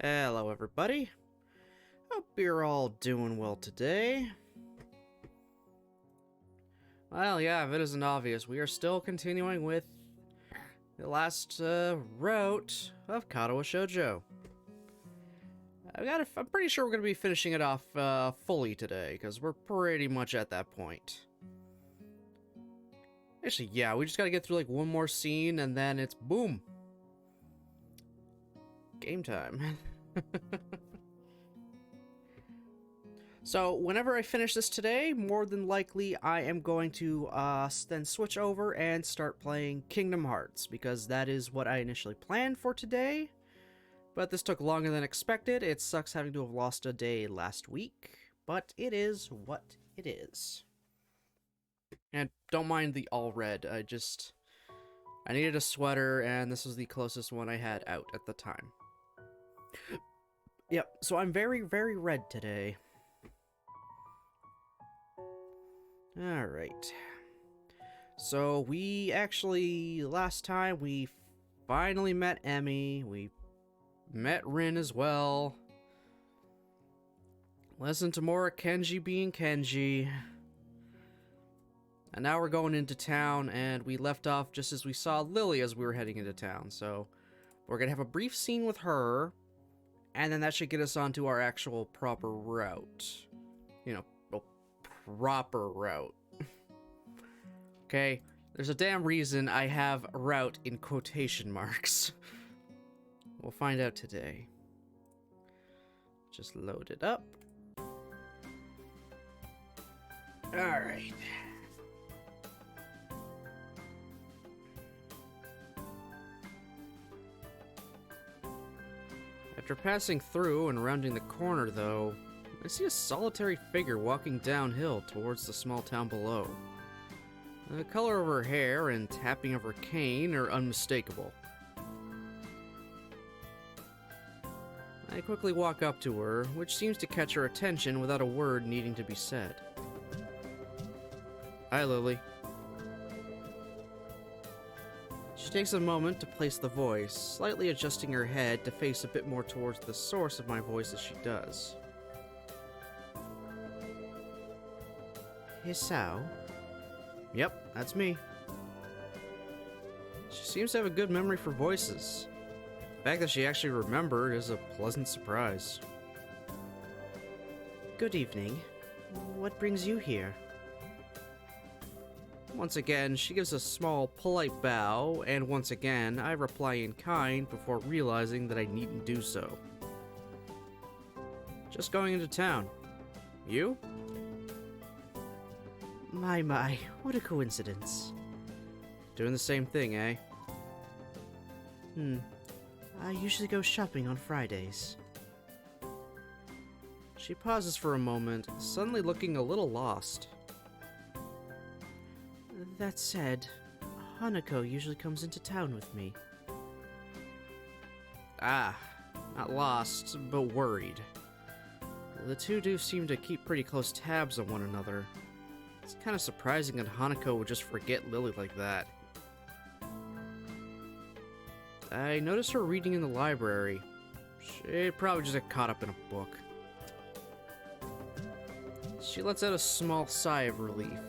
Hello everybody. Hope you're all doing well today. Well, yeah, if it isn't obvious, we are still continuing with the last route of Katawa Shoujo. I'm pretty sure we're going to be finishing it off fully today, because we're pretty much at that point. Actually, yeah, we just got to get through like one more scene, and then it's boom. Game time. So, whenever I finish this today, more than likely I am going to then switch over and start playing Kingdom Hearts, because that is what I initially planned for today. But this took longer than expected. It sucks having to have lost a day last week, but it is what it is. And don't mind the all red, I needed a sweater, and this was the closest one I had out at the time. Yep, so I'm very, very red today. Alright. So we actually, last time, we finally met Emmy. We met Rin as well. Listened to more of Kenji being Kenji. And now we're going into town, and we left off just as we saw Lily as we were heading into town. So we're going to have a brief scene with her, and then that should get us onto our actual proper route. You know, proper route. Okay, there's a damn reason I have route in quotation marks. We'll find out today. Just load it up. Alright. After passing through and rounding the corner, though, I see a solitary figure walking downhill towards the small town below. The color of her hair and tapping of her cane are unmistakable. I quickly walk up to her, which seems to catch her attention without a word needing to be said. Hi, Lily. She takes a moment to place the voice, slightly adjusting her head to face a bit more towards the source of my voice as she does. Hisao? Yep, that's me. She seems to have a good memory for voices. The fact that she actually remembered is a pleasant surprise. Good evening. What brings you here? Once again, she gives a small, polite bow, and once again, I reply in kind before realizing that I needn't do so. Just going into town. You? My, what a coincidence. Doing the same thing, eh? I usually go shopping on Fridays. She pauses for a moment, suddenly looking a little lost. That said, Hanako usually comes into town with me. Ah, not lost, but worried. The two do seem to keep pretty close tabs on one another. It's kind of surprising that Hanako would just forget Lily like that. I noticed her reading in the library. She'd probably just got caught up in a book. She lets out a small sigh of relief.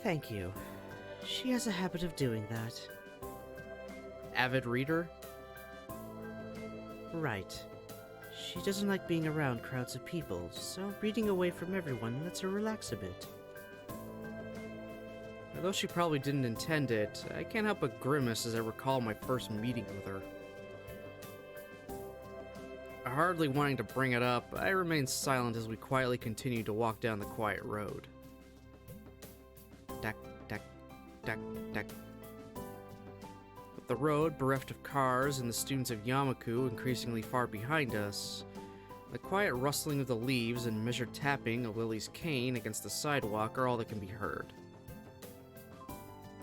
Thank you. She has a habit of doing that. Avid reader? Right. She doesn't like being around crowds of people, so reading away from everyone lets her relax a bit. Although she probably didn't intend it, I can't help but grimace as I recall my first meeting with her. Hardly wanting to bring it up, I remain silent as we quietly continue to walk down the quiet road. Duck, duck, duck, duck. With the road bereft of cars and the students of Yamaku increasingly far behind us, the quiet rustling of the leaves and measured tapping of Lily's cane against the sidewalk are all that can be heard.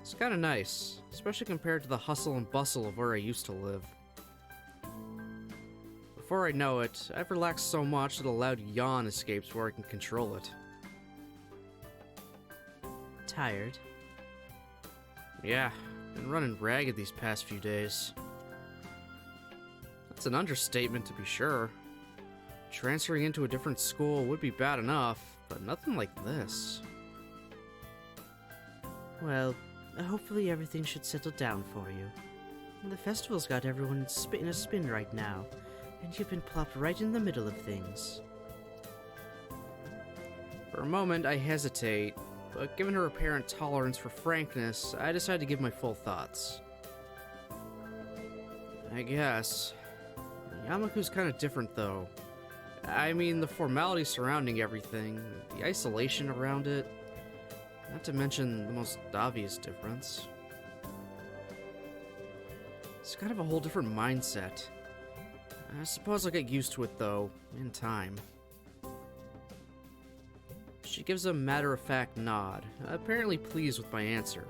It's kinda nice, especially compared to the hustle and bustle of where I used to live. Before I know it, I've relaxed so much that a loud yawn escapes before I can control it. Tired? Yeah, Been running ragged these past few days. That's an understatement, to be sure. Transferring into a different school would be bad enough, but nothing like this. Well, hopefully everything should settle down for you. The festival's got everyone in a spin right now, and you've been plopped right in the middle of things. For a moment, I hesitate, but given her apparent tolerance for frankness, I decide to give my full thoughts. I guess. Yamaku's kind of different, though. I mean, the formality surrounding everything, the isolation around it, not to mention the most obvious difference. It's kind of a whole different mindset. I suppose I'll get used to it, though, in time. She gives a matter-of-fact nod, apparently pleased with my answer.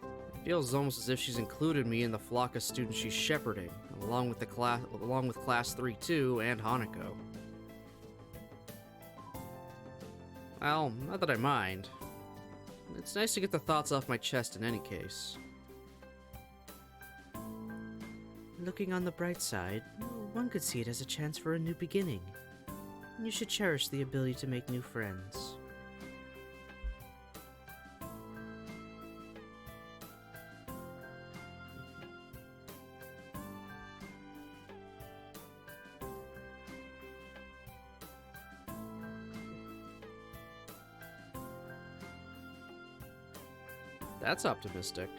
It feels almost as if she's included me in the flock of students she's shepherding, along with Class 3-2 and Hanako. Well, not that I mind. It's nice to get the thoughts off my chest in any case. Looking on the bright side, one could see it as a chance for a new beginning. You should cherish the ability to make new friends. That's optimistic.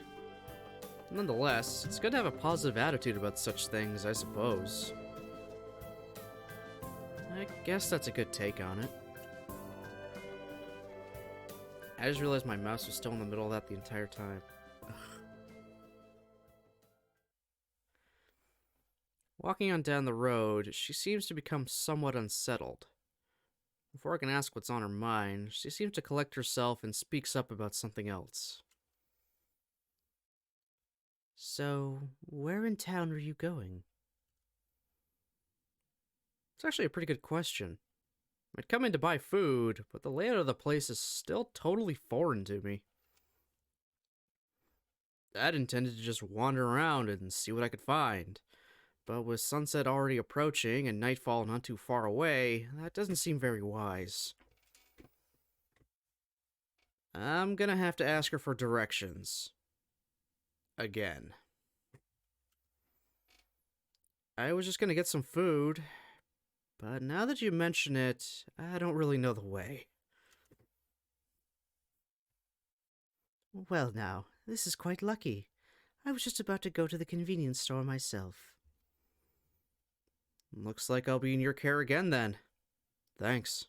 Nonetheless, it's good to have a positive attitude about such things, I suppose. I guess that's a good take on it. I just realized my mouse was still in the middle of that the entire time. Ugh. Walking on down the road, she seems to become somewhat unsettled. Before I can ask what's on her mind, she seems to collect herself and speaks up about something else. So, where in town are you going? It's actually a pretty good question. I'd come in to buy food, but the layout of the place is still totally foreign to me. I'd intended to just wander around and see what I could find, but with sunset already approaching and nightfall not too far away, that doesn't seem very wise. I'm gonna have to ask her for directions. Again. I was just gonna get some food, but now that you mention it, I don't really know the way. Well now, this is quite lucky. I was just about to go to the convenience store myself. Looks like I'll be in your care again then. Thanks.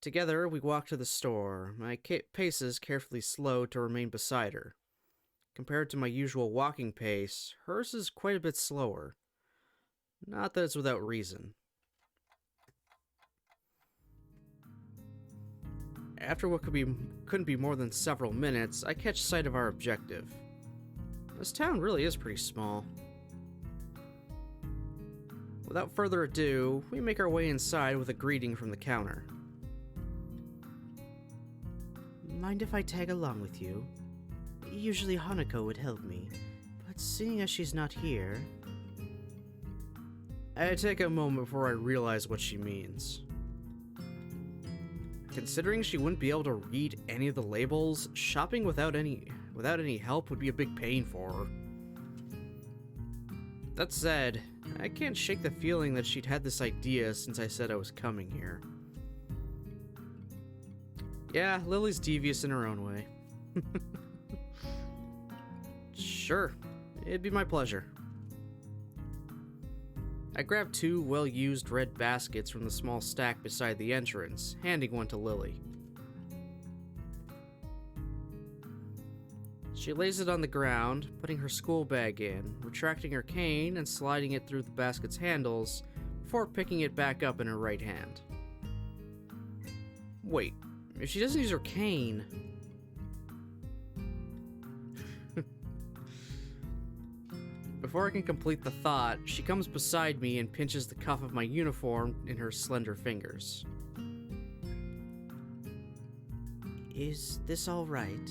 Together, we walk to the store, my paces carefully slowed to remain beside her. Compared to my usual walking pace, hers is quite a bit slower. Not that it's without reason. After what couldn't be more than several minutes, I catch sight of our objective. This town really is pretty small. Without further ado, we make our way inside with a greeting from the counter. Mind if I tag along with you? Usually Hanako would help me, but seeing as she's not here... I take a moment before I realize what she means. Considering she wouldn't be able to read any of the labels, shopping without any help would be a big pain for her. That said, I can't shake the feeling that she'd had this idea since I said I was coming here. Yeah, Lily's devious in her own way. Sure, it'd be my pleasure. I grabbed 2 well-used red baskets from the small stack beside the entrance, handing one to Lily. She lays it on the ground, putting her school bag in, retracting her cane and sliding it through the basket's handles before picking it back up in her right hand. Wait, if she doesn't use her cane... Before I can complete the thought, she comes beside me and pinches the cuff of my uniform in her slender fingers. Is this all right?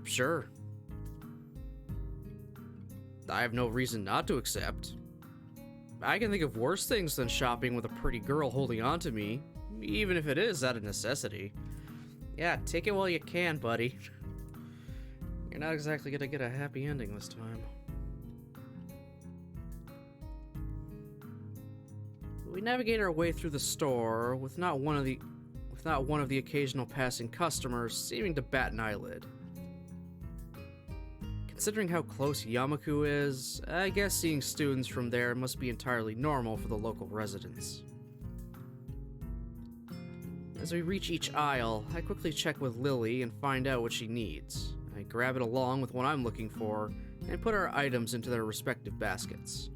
Sure. I have no reason not to accept. I can think of worse things than shopping with a pretty girl holding on to me, even if it is out of necessity. Yeah, take it while you can, buddy. You're not exactly gonna get a happy ending this time. We navigate our way through the store with not one of the occasional passing customers seeming to bat an eyelid. Considering how close Yamaku is, I guess seeing students from there must be entirely normal for the local residents. As we reach each aisle, I quickly check with Lily and find out what she needs. I grab it along with what I'm looking for, and put our items into their respective baskets.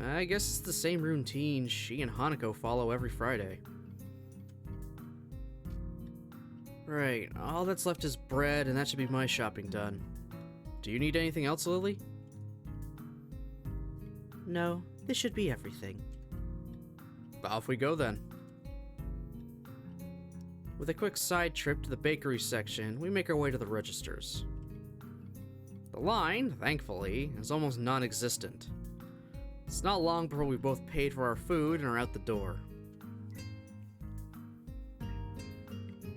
I guess it's the same routine she and Hanako follow every Friday. Right, all that's left is bread, and that should be my shopping done. Do you need anything else, Lily? No, this should be everything. Off we go then. With a quick side trip to the bakery section, we make our way to the registers. The line, thankfully, is almost non-existent. It's not long before we both paid for our food and are out the door.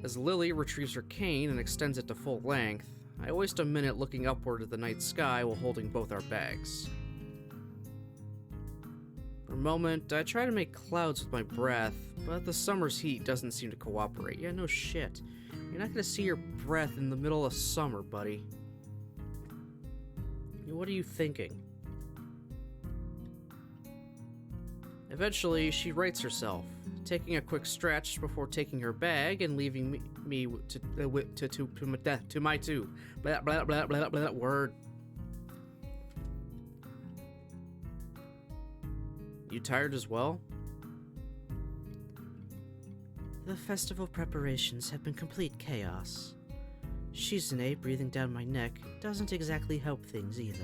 As Lily retrieves her cane and extends it to full length, I waste a minute looking upward at the night sky while holding both our bags. For a moment, I try to make clouds with my breath, but the summer's heat doesn't seem to cooperate. Yeah, no shit. You're not gonna see your breath in the middle of summer, buddy. What are you thinking? Eventually, she rights herself, taking a quick stretch before taking her bag and leaving me to my two. Blah, blah, blah, blah, blah, word. You tired as well? The festival preparations have been complete chaos. Shizune breathing down my neck doesn't exactly help things either.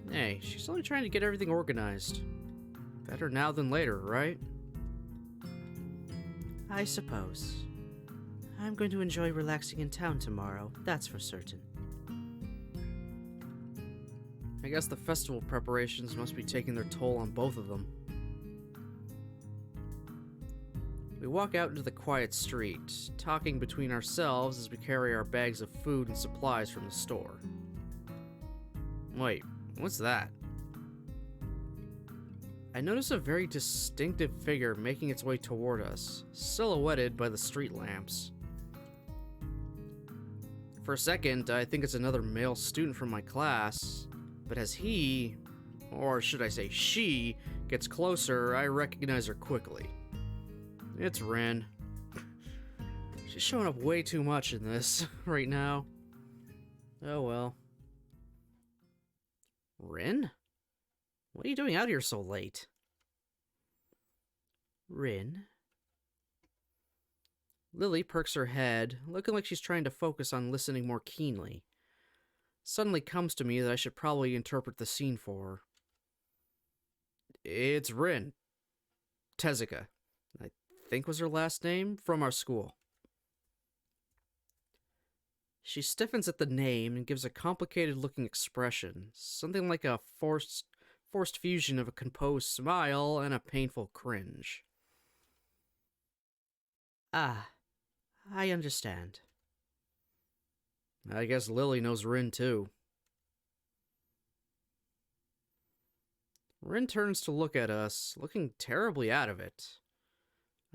Hey, she's only trying to get everything organized. Better now than later, right? I suppose. I'm going to enjoy relaxing in town tomorrow, that's for certain. I guess the festival preparations must be taking their toll on both of them. We walk out into the quiet street, talking between ourselves as we carry our bags of food and supplies from the store. Wait, what's that? I notice a very distinctive figure making its way toward us, silhouetted by the street lamps. For a second, I think it's another male student from my class, but as he, or should I say she, gets closer, I recognize her quickly. It's Rin. She's showing up way too much in this right now. Oh well. Rin? What are you doing out here so late? Rin? Lily perks her head, looking like she's trying to focus on listening more keenly. Suddenly comes to me that I should probably interpret the scene for her. It's Rin. Tezuka, I think was her last name, from our school. She stiffens at the name and gives a complicated-looking expression, something like a forced fusion of a composed smile and a painful cringe. Ah, I understand. I guess Lily knows Rin too. Rin turns to look at us, looking terribly out of it.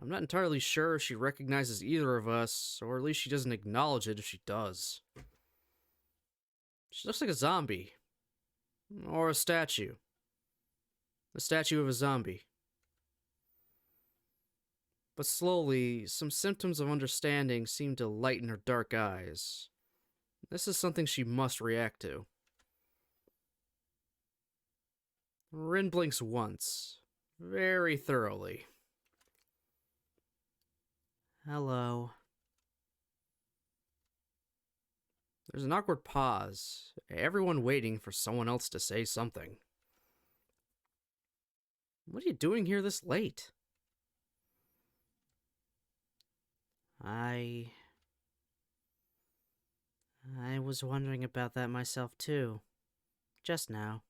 I'm not entirely sure if she recognizes either of us, or at least she doesn't acknowledge it if she does. She looks like a zombie. Or a statue. A statue of a zombie. But slowly, some symptoms of understanding seem to lighten her dark eyes. This is something she must react to. Rin blinks once, very thoroughly. Hello. There's an awkward pause, everyone waiting for someone else to say something. What are you doing here this late? I was wondering about that myself too. Just now.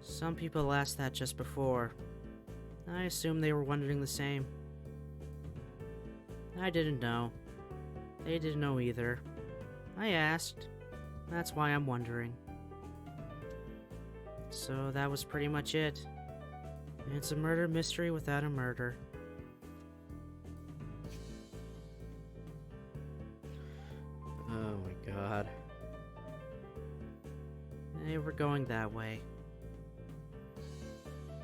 Some people asked that just before. I assumed they were wondering the same. I didn't know. They didn't know either. I asked. That's why I'm wondering. So that was pretty much it. It's a murder mystery without a murder. Oh my god. They were going that way.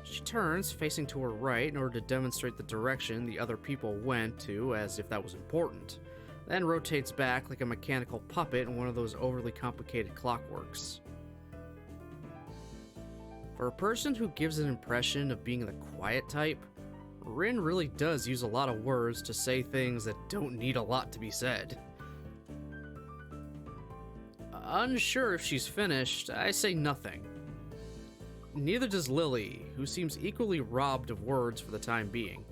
She turns, facing to her right, in order to demonstrate the direction the other people went to, as if that was important, then rotates back like a mechanical puppet in one of those overly complicated clockworks. For a person who gives an impression of being the quiet type, Rin really does use a lot of words to say things that don't need a lot to be said. Unsure if she's finished, I say nothing. Neither does Lily, who seems equally robbed of words for the time being.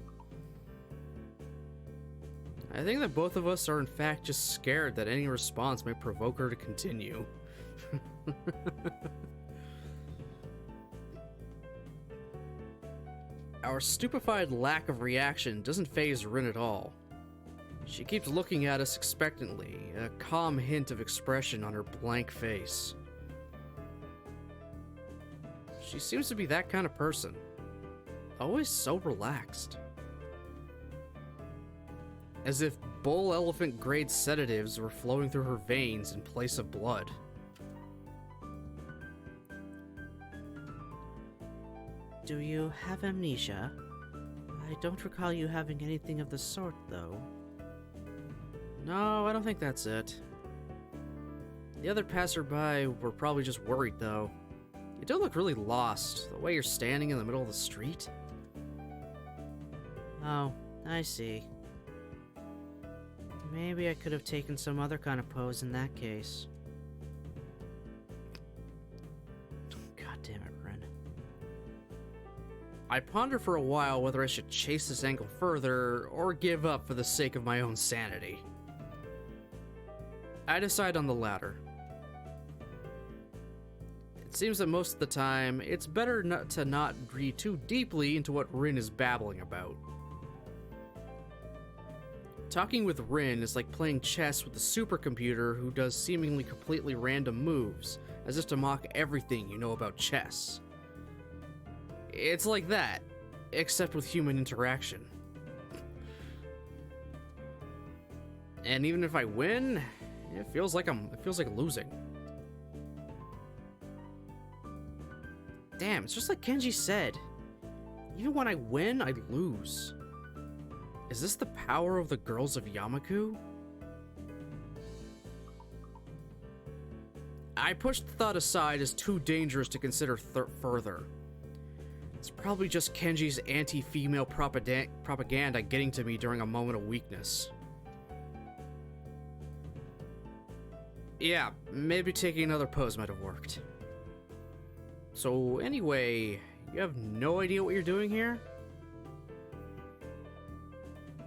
I think that both of us are in fact just scared that any response may provoke her to continue. Our stupefied lack of reaction doesn't faze Rin at all. She keeps looking at us expectantly, a calm hint of expression on her blank face. She seems to be that kind of person. Always so relaxed. As if bull elephant grade sedatives were flowing through her veins in place of blood. Do you have amnesia? I don't recall you having anything of the sort, though. No, I don't think that's it. The other passerby were probably just worried, though. You don't look really lost, the way you're standing in the middle of the street. Oh, I see. Maybe I could have taken some other kind of pose in that case. God damn it, Ren. I ponder for a while whether I should chase this angle further or give up for the sake of my own sanity. I decide on the latter. It seems that most of the time, it's better to not read too deeply into what Rin is babbling about. Talking with Rin is like playing chess with a supercomputer who does seemingly completely random moves, as if to mock everything you know about chess. It's like that, except with human interaction. And even if I win, it feels like losing. Damn, it's just like Kenji said. Even when I win, I lose. Is this the power of the girls of Yamaku? I pushed the thought aside as too dangerous to consider further. It's probably just Kenji's anti-female propaganda getting to me during a moment of weakness. Yeah, maybe taking another pose might have worked. So anyway, you have no idea what you're doing here?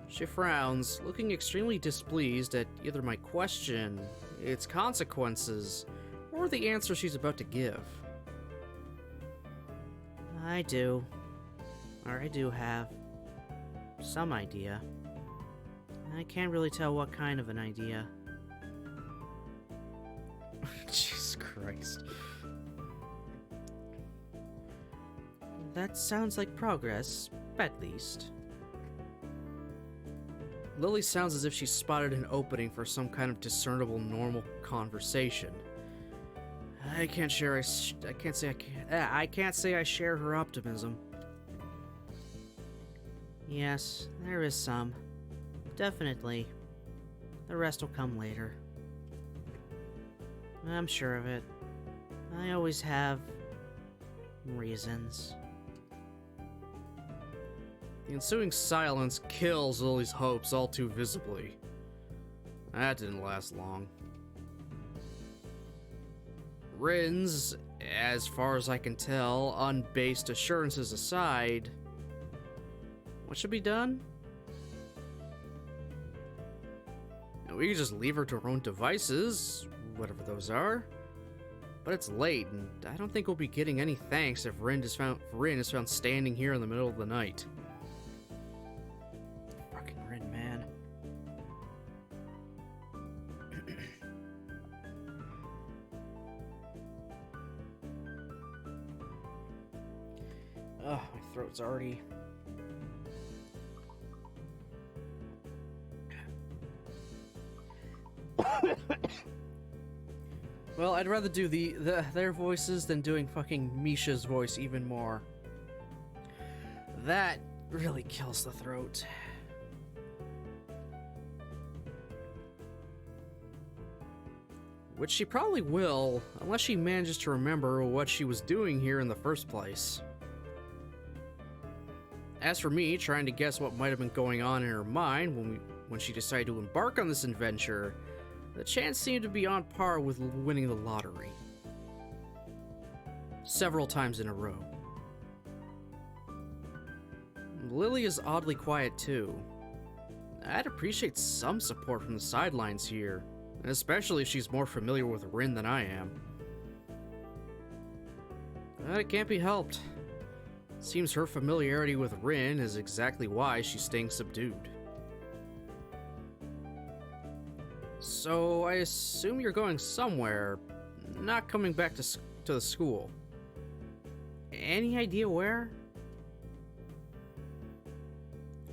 She frowns, looking extremely displeased at either my question, its consequences, or the answer she's about to give. I do. Or I do have some idea. I can't really tell what kind of an idea. Jesus Christ. That sounds like progress, at least. Lily sounds as if she spotted an opening for some kind of discernible normal conversation. I can't say I share her optimism. Yes, there is some. Definitely. The rest will come later. I'm sure of it. I always have reasons. The ensuing silence kills Lily's hopes all too visibly. That didn't last long. Rin's, as far as I can tell, unbased assurances aside, what should be done? We could just leave her to her own devices, whatever those are. But it's late, and I don't think we'll be getting any thanks if Rin is found standing here in the middle of the night. Fucking Rin, man. Oh, my throat's already... Well, I'd rather do their voices than doing fucking Misha's voice even more. That really kills the throat. Which she probably will, unless she manages to remember what she was doing here in the first place. As for me, trying to guess what might have been going on in her mind when she decided to embark on this adventure, the chance seemed to be on par with winning the lottery. Several times in a row. Lily is oddly quiet too. I'd appreciate some support from the sidelines here, especially if she's more familiar with Rin than I am. But it can't be helped. Seems her familiarity with Rin is exactly why she's staying subdued. So I assume you're going somewhere, not coming back to the school. Any idea where?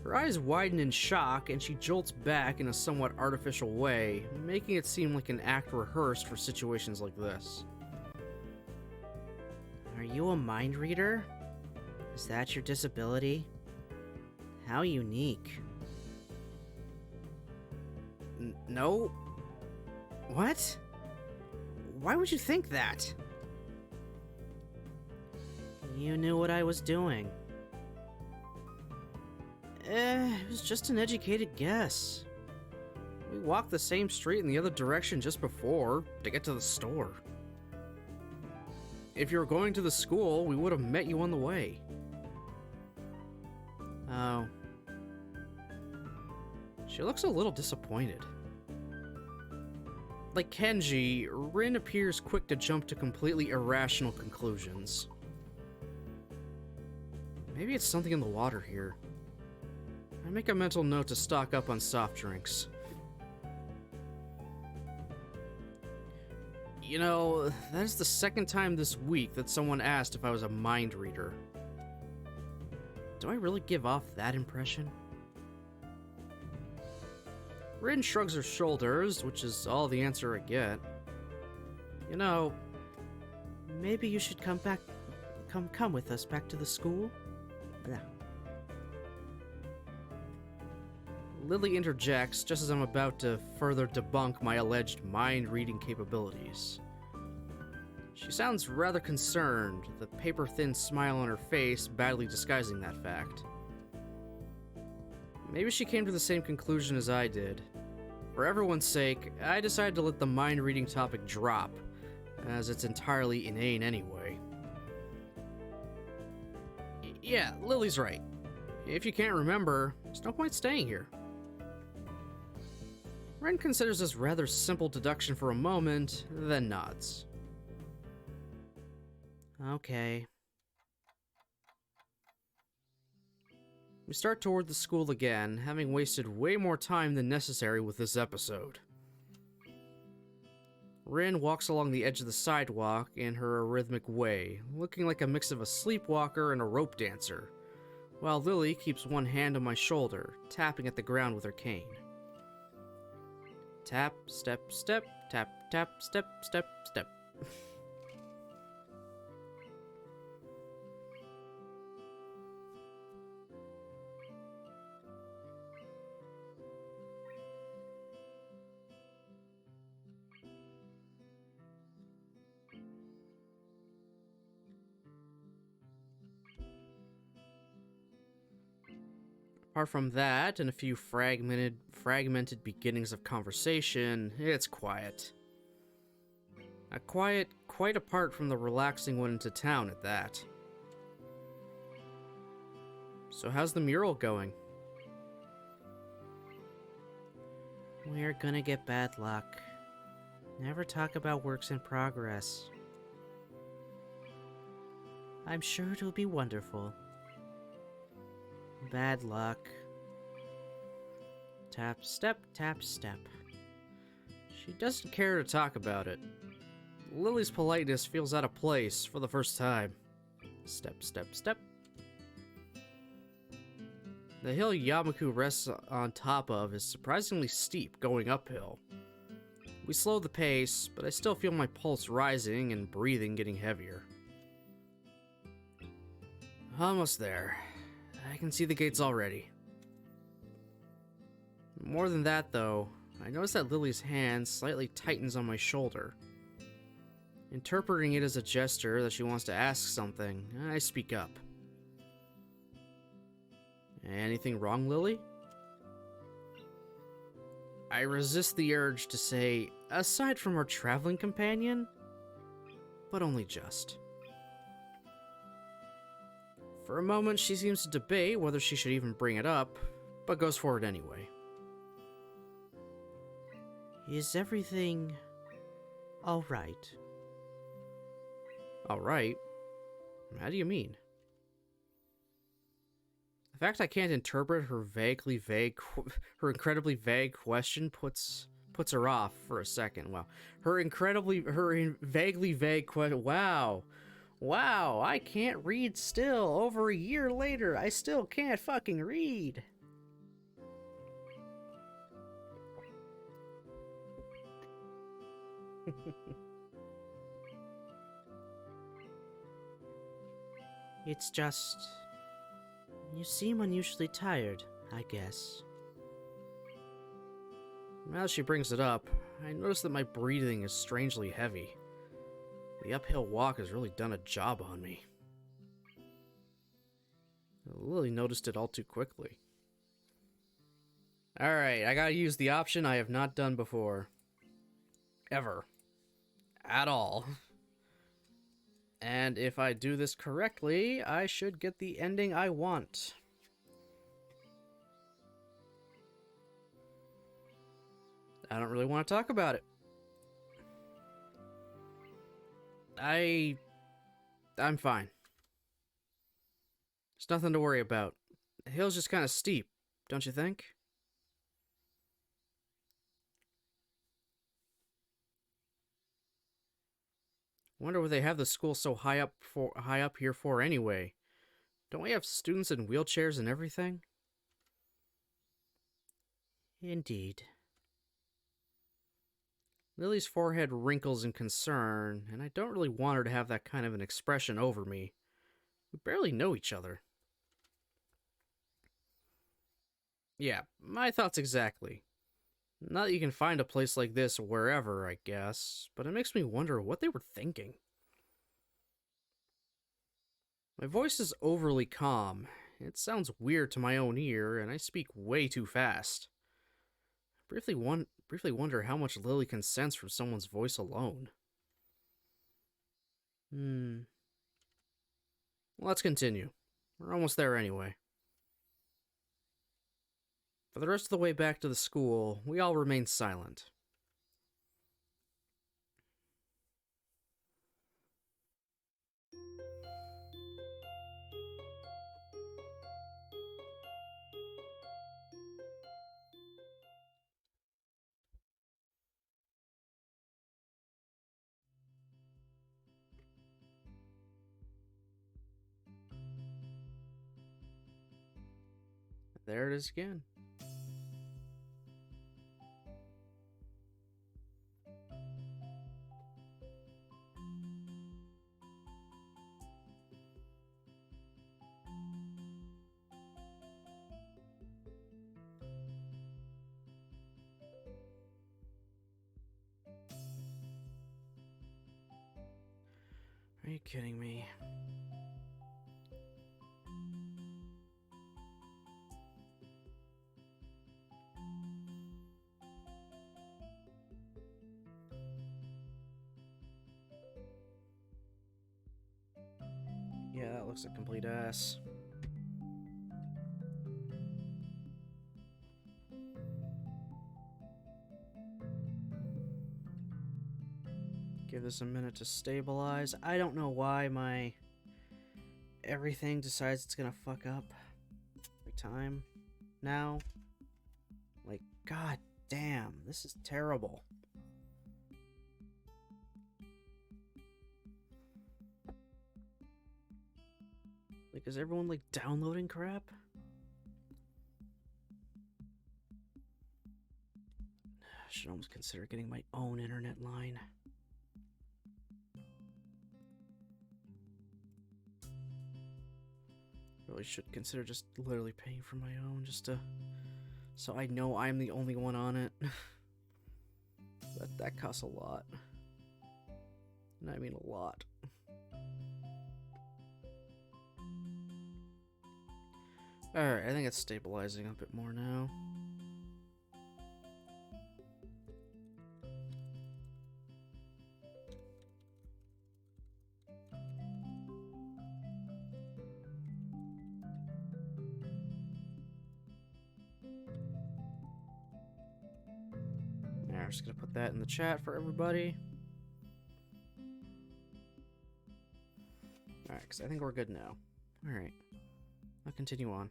Her eyes widen in shock, and she jolts back in a somewhat artificial way, making it seem like an act rehearsed for situations like this. Are you a mind reader? Is that your disability? How unique. No. What? Why would you think that? You knew what I was doing. It was just an educated guess. We walked the same street in the other direction just before to get to the store. If you were going to the school, we would have met you on the way. Oh. She looks a little disappointed. Like Kenji, Rin appears quick to jump to completely irrational conclusions. Maybe it's something in the water here. I make a mental note to stock up on soft drinks. You know, that is the second time this week that someone asked if I was a mind reader. Do I really give off that impression? Rin shrugs her shoulders, which is all the answer I get. You know, maybe you should come with us back to the school? Blah. Lily interjects just as I'm about to further debunk my alleged mind-reading capabilities. She sounds rather concerned, the paper-thin smile on her face badly disguising that fact. Maybe she came to the same conclusion as I did. For everyone's sake, I decided to let the mind-reading topic drop, as it's entirely inane anyway. Yeah, Lily's right. If you can't remember, there's no point staying here. Ren considers this rather simple deduction for a moment, then nods. Okay. We start toward the school again, having wasted way more time than necessary with this episode. Rin walks along the edge of the sidewalk in her rhythmic way, looking like a mix of a sleepwalker and a rope dancer, while Lily keeps one hand on my shoulder, tapping at the ground with her cane. Tap, step, step, tap, tap, step, step, step. Apart from that, and a few fragmented beginnings of conversation, it's quiet. A quiet quite apart from the relaxing one into town at that. So how's the mural going? We're gonna get bad luck. Never talk about works in progress. I'm sure it'll be wonderful. Bad luck. Tap, step, tap, step. She doesn't care to talk about it. Lily's politeness feels out of place for the first time. Step, step, step. The hill Yamaku rests on top of is surprisingly steep going uphill. We slow the pace, but I still feel my pulse rising and breathing getting heavier. Almost there. I can see the gates already. More than that, though, I notice that Lily's hand slightly tightens on my shoulder. Interpreting it as a gesture that she wants to ask something, I speak up. Anything wrong, Lily? I resist the urge to say, aside from our traveling companion, but only just. For a moment, she seems to debate whether she should even bring it up, but goes for it anyway. Is everything alright? Alright? How do you mean? The fact I can't interpret her her incredibly vague question puts her off for a second. Wow. Her vaguely vague question. Wow. Wow, I can't read still. Over a year later, I still can't fucking read. It's just... you seem unusually tired, I guess. Now she brings it up, I notice that my breathing is strangely heavy. The uphill walk has really done a job on me. Lily noticed it all too quickly. Alright, I gotta use the option I have not done before. Ever. At all. And if I do this correctly, I should get the ending I want. I don't really want to talk about it. I'm fine. There's nothing to worry about. The hill's just kind of steep, don't you think? Wonder what they have the school so high up here for anyway. Don't we have students in wheelchairs and everything? Indeed. Lily's forehead wrinkles in concern, and I don't really want her to have that kind of an expression over me. We barely know each other. Yeah, my thoughts exactly. Not that you can find a place like this wherever, I guess, but it makes me wonder what they were thinking. My voice is overly calm. It sounds weird to my own ear, and I speak way too fast. I briefly wonder how much Lily can sense from someone's voice alone. Let's continue. We're almost there anyway. For the rest of the way back to the school, we all remain silent. There it is again. Are you kidding me? Yeah, that looks a complete ass. Give this a minute to stabilize. I don't know why my everything decides it's gonna fuck up every time now. Like, god damn, this is terrible. Like, is everyone, like, downloading crap? I should almost consider getting my own internet line. Really should consider just literally paying for my own, just to... so I know I'm the only one on it. That costs a lot. And I mean a lot. Alright, I think it's stabilizing a bit more now. I'm just gonna put that in the chat for everybody. Alright, because I think we're good now. Alright, I'll continue on.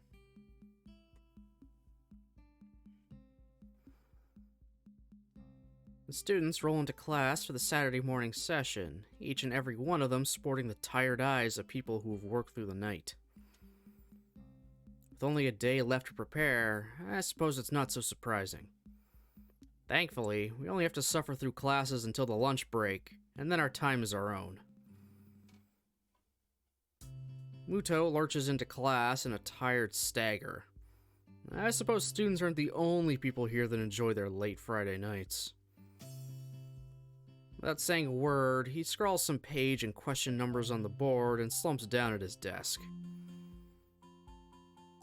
The students roll into class for the Saturday morning session, each and every one of them sporting the tired eyes of people who have worked through the night. With only a day left to prepare, I suppose it's not so surprising. Thankfully, we only have to suffer through classes until the lunch break, and then our time is our own. Muto lurches into class in a tired stagger. I suppose students aren't the only people here that enjoy their late Friday nights. Without saying a word, he scrawls some page and question numbers on the board and slumps down at his desk.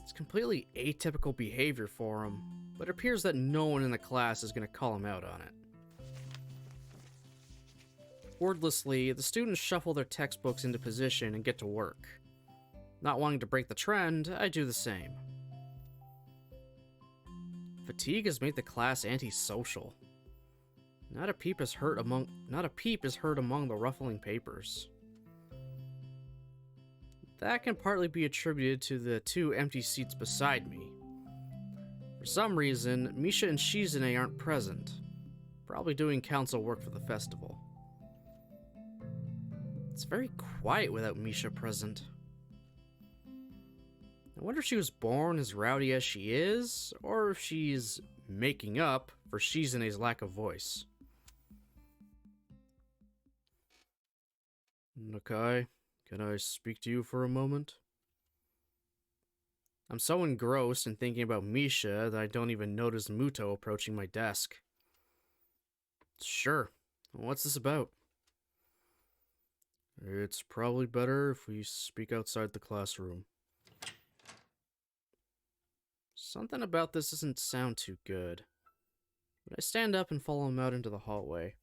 It's completely atypical behavior for him, but it appears that no one in the class is going to call him out on it. Wordlessly, the students shuffle their textbooks into position and get to work. Not wanting to break the trend, I do the same. Fatigue has made the class antisocial. Not a peep is heard among the ruffling papers. That can partly be attributed to the two empty seats beside me. For some reason, Misha and Shizune aren't present, probably doing council work for the festival. It's very quiet without Misha present. I wonder if she was born as rowdy as she is, or if she's making up for Shizune's lack of voice. Nakai, can I speak to you for a moment? I'm so engrossed in thinking about Misha that I don't even notice Muto approaching my desk. Sure. What's this about? It's probably better if we speak outside the classroom. Something about this doesn't sound too good. But I stand up and follow him out into the hallway.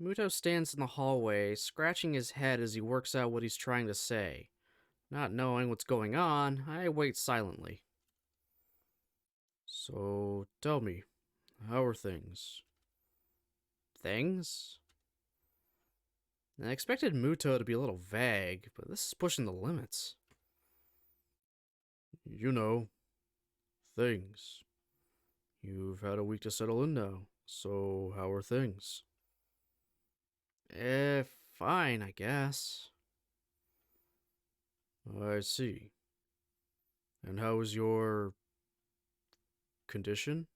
Muto stands in the hallway, scratching his head as he works out what he's trying to say. Not knowing what's going on, I wait silently. So, tell me, how are things? Things? I expected Muto to be a little vague, but this is pushing the limits. You know, things. You've had a week to settle in now, so how are things? Fine, I guess. I see. And how is your condition?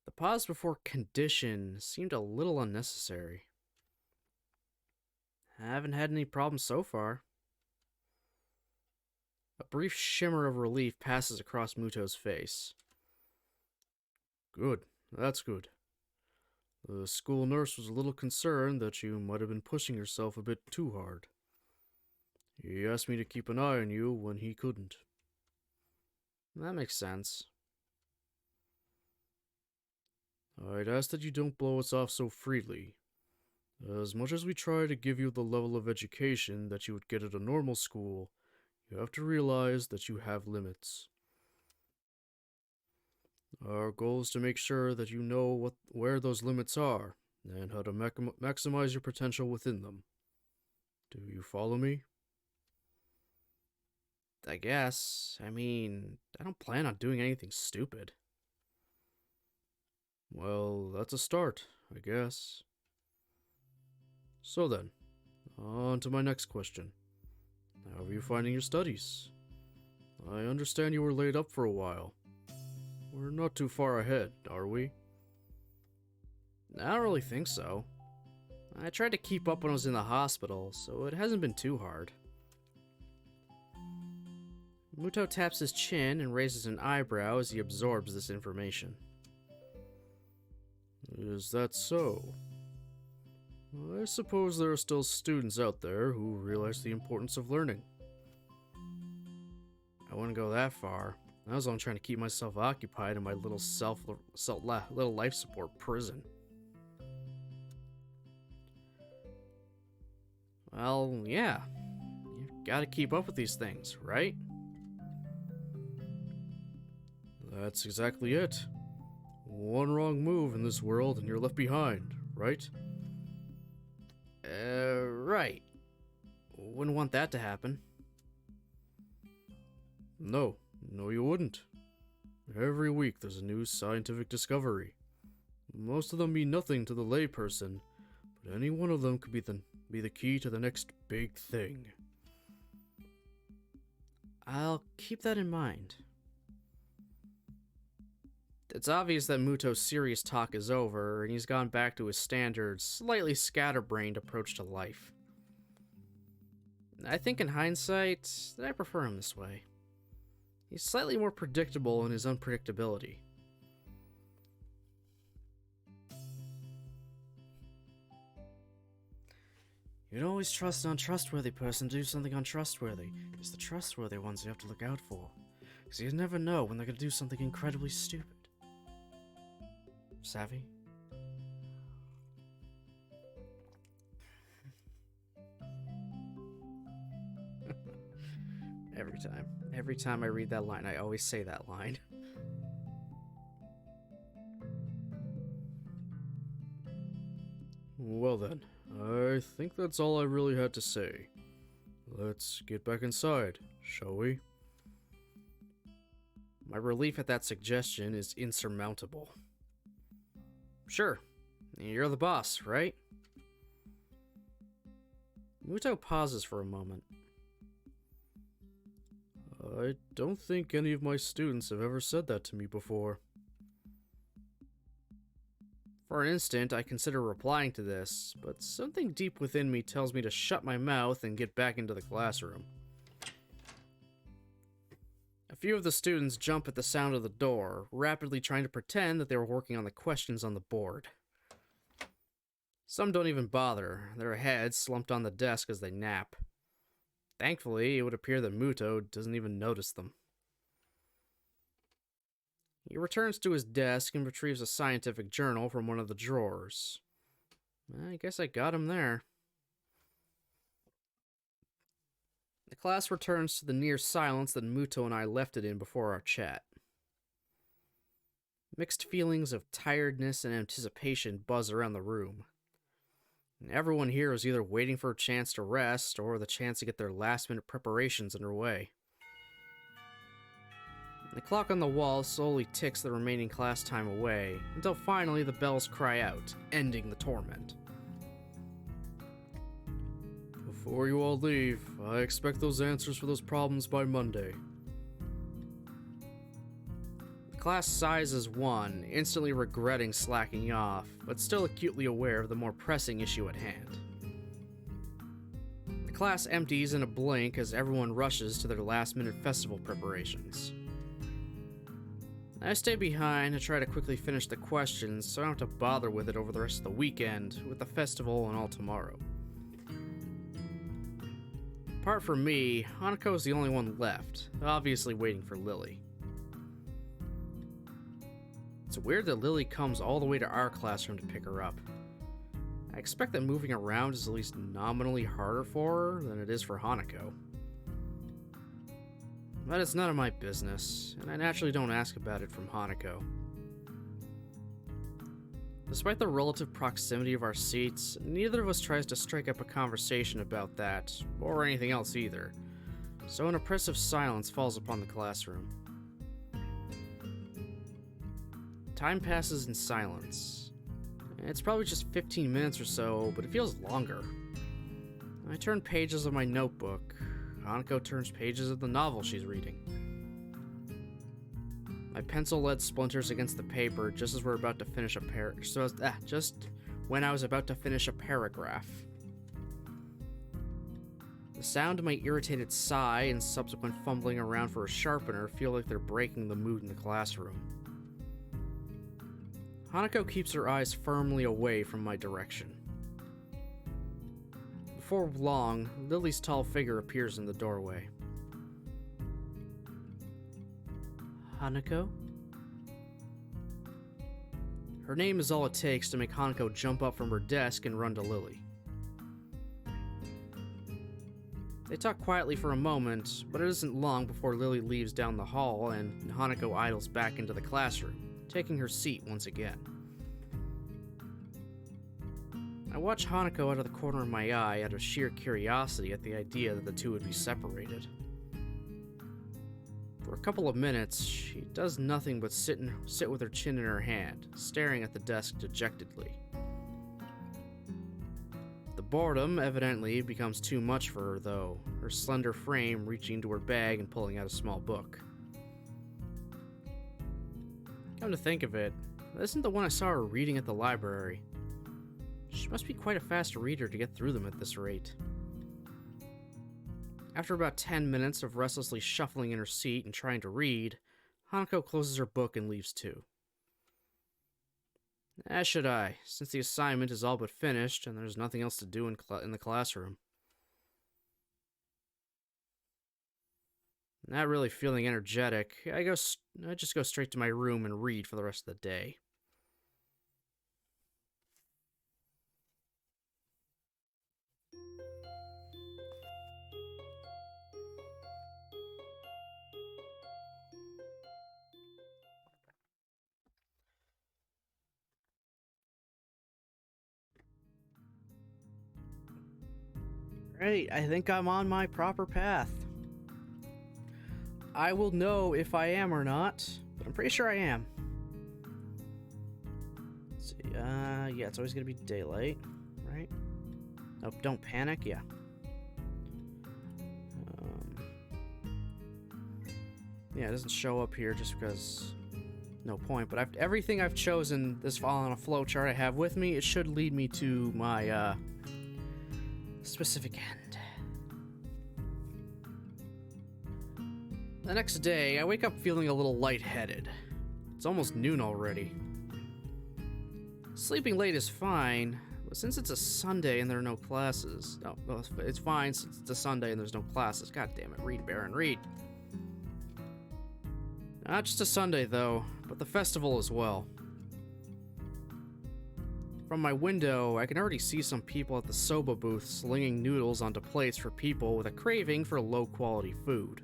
The pause before condition seemed a little unnecessary. I haven't had any problems so far. A brief shimmer of relief passes across Muto's face. Good, that's good. The school nurse was a little concerned that you might have been pushing yourself a bit too hard. He asked me to keep an eye on you when he couldn't. That makes sense. I'd ask that you don't blow us off so freely. As much as we try to give you the level of education that you would get at a normal school, you have to realize that you have limits. Our goal is to make sure that you know where those limits are and how to maximize your potential within them. Do you follow me? I guess. I mean, I don't plan on doing anything stupid. Well, that's a start, I guess. So then, on to my next question. How are you finding your studies? I understand you were laid up for a while. We're not too far ahead, are we? I don't really think so. I tried to keep up when I was in the hospital, so it hasn't been too hard. Muto taps his chin and raises an eyebrow as he absorbs this information. Is that so? I suppose there are still students out there who realize the importance of learning. I wouldn't go that far. I was only trying to keep myself occupied in my little little life support prison. Well, yeah. You gotta keep up with these things, right? That's exactly it. One wrong move in this world and you're left behind, right? Right. Wouldn't want that to happen. No, you wouldn't. Every week there's a new scientific discovery. Most of them mean nothing to the layperson, but any one of them could be the key to the next big thing. I'll keep that in mind. It's obvious that Muto's serious talk is over, and he's gone back to his standard, slightly scatterbrained approach to life. I think in hindsight that I prefer him this way. He's slightly more predictable in his unpredictability. You'd always trust an untrustworthy person to do something untrustworthy. It's the trustworthy ones you have to look out for. Because you never know when they're going to do something incredibly stupid. Savvy? Every time I read that line, I always say that line. Well then, I think that's all I really had to say. Let's get back inside, shall we? My relief at that suggestion is insurmountable. Sure, you're the boss, right? Muto pauses for a moment. I don't think any of my students have ever said that to me before. For an instant, I consider replying to this, but something deep within me tells me to shut my mouth and get back into the classroom. A few of the students jump at the sound of the door, rapidly trying to pretend that they were working on the questions on the board. Some don't even bother, their heads slumped on the desk as they nap. Thankfully, it would appear that Muto doesn't even notice them. He returns to his desk and retrieves a scientific journal from one of the drawers. I guess I got him there. The class returns to the near silence that Muto and I left it in before our chat. Mixed feelings of tiredness and anticipation buzz around the room. Everyone here is either waiting for a chance to rest or the chance to get their last-minute preparations underway. The clock on the wall slowly ticks the remaining class time away, until finally the bells cry out, ending the torment. Before you all leave, I expect those answers for those problems by Monday. The class sighs as one, instantly regretting slacking off, but still acutely aware of the more pressing issue at hand. The class empties in a blink as everyone rushes to their last-minute festival preparations. I stay behind to try to quickly finish the questions so I don't have to bother with it over the rest of the weekend, with the festival and all tomorrow. Apart from me, Hanako's the only one left, obviously waiting for Lily. It's weird that Lily comes all the way to our classroom to pick her up. I expect that moving around is at least nominally harder for her than it is for Hanako. But it's none of my business, and I naturally don't ask about it from Hanako. Despite the relative proximity of our seats, neither of us tries to strike up a conversation about that, or anything else either, so an oppressive silence falls upon the classroom. Time passes in silence. It's probably just 15 minutes or so, but it feels longer. I turn pages of my notebook. Hanako turns pages of the novel she's reading. My pencil lead splinters against the paper just as we're about to finish a just when I was about to finish a paragraph. The sound of my irritated sigh and subsequent fumbling around for a sharpener feel like they're breaking the mood in the classroom. Hanako keeps her eyes firmly away from my direction. Before long, Lily's tall figure appears in the doorway. Hanako? Her name is all it takes to make Hanako jump up from her desk and run to Lily. They talk quietly for a moment, but it isn't long before Lily leaves down the hall and Hanako idles back into the classroom, taking her seat once again. I watch Hanako out of the corner of my eye out of sheer curiosity at the idea that the two would be separated. For a couple of minutes, she does nothing but sit with her chin in her hand, staring at the desk dejectedly. The boredom evidently becomes too much for her, though, her slender frame reaching into her bag and pulling out a small book. Come to think of it, that isn't the one I saw her reading at the library. She must be quite a fast reader to get through them at this rate. After about 10 minutes of restlessly shuffling in her seat and trying to read, Hanako closes her book and leaves too. As should I, since the assignment is all but finished and there's nothing else to do in the classroom. Not really feeling energetic, I just go straight to my room and read for the rest of the day. Right, I think I'm on my proper path. I will know if I am or not, but I'm pretty sure I am. Let's see, yeah, it's always gonna be daylight, right? Nope, don't panic, yeah. Yeah, it doesn't show up here just because no point, but everything I've chosen this fall on a flowchart I have with me, it should lead me to my, specific end. The next day, I wake up feeling a little lightheaded. It's almost noon already. Sleeping late is fine, but since it's a Sunday and there are no classes... No, it's fine since it's a Sunday and there's no classes. God damn it, read, Baron, read. Not just a Sunday, though, but the festival as well. From my window, I can already see some people at the soba booth slinging noodles onto plates for people with a craving for low-quality food.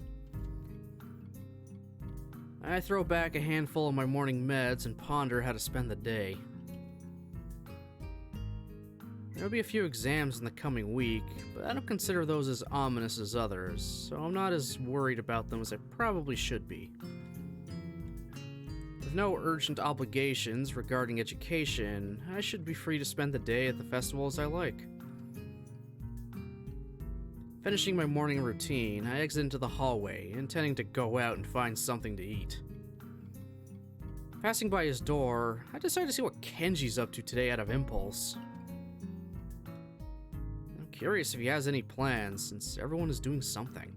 I throw back a handful of my morning meds and ponder how to spend the day. There'll be a few exams in the coming week, but I don't consider those as ominous as others, so I'm not as worried about them as I probably should be. With no urgent obligations regarding education, I should be free to spend the day at the festival as I like. Finishing my morning routine, I exit into the hallway, intending to go out and find something to eat. Passing by his door, I decide to see what Kenji's up to today out of impulse. I'm curious if he has any plans, since everyone is doing something.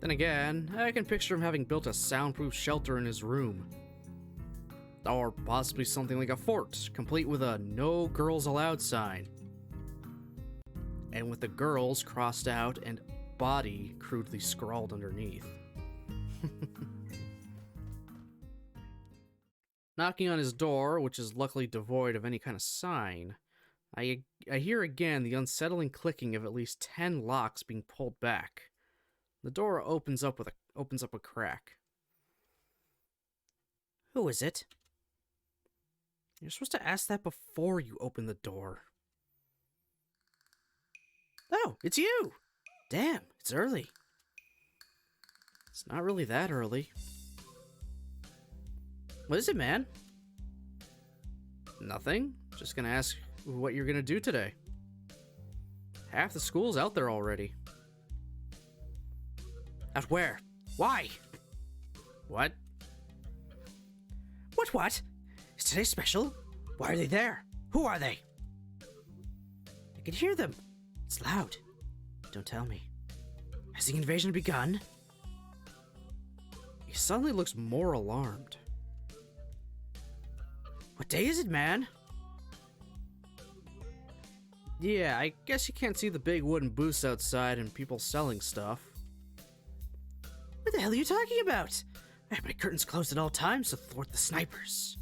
Then again, I can picture him having built a soundproof shelter in his room. Or possibly something like a fort, complete with a "No Girls Allowed" sign. And with the girls crossed out and body crudely scrawled underneath. Knocking on his door, which is luckily devoid of any kind of sign, I hear again the unsettling clicking of at least 10 locks being pulled back. The door opens up a crack. Who is it? You're supposed to ask that before you open the door. Oh, it's you! Damn, it's early. It's not really that early. What is it, man? Nothing. Just gonna ask what you're gonna do today. Half the school's out there already. Out where? Why? What? What? Is today special? Why are they there? Who are they? I can hear them. It's loud. Don't tell me. Has the invasion begun? He suddenly looks more alarmed. What day is it, man? Yeah, I guess you can't see the big wooden booths outside and people selling stuff. What the hell are you talking about? I have my curtains closed at all times to thwart the snipers.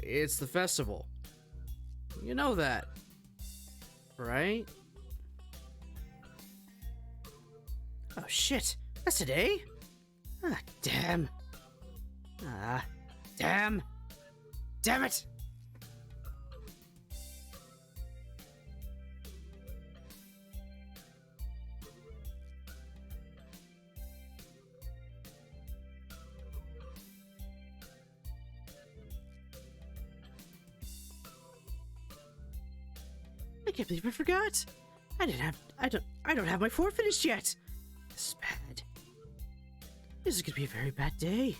It's the festival. You know that, right? Oh shit, that's today? Ah, damn. Ah, damn. Damn it! I can't believe I forgot. I don't have my fort finished yet. This is bad. This is gonna be a very bad day.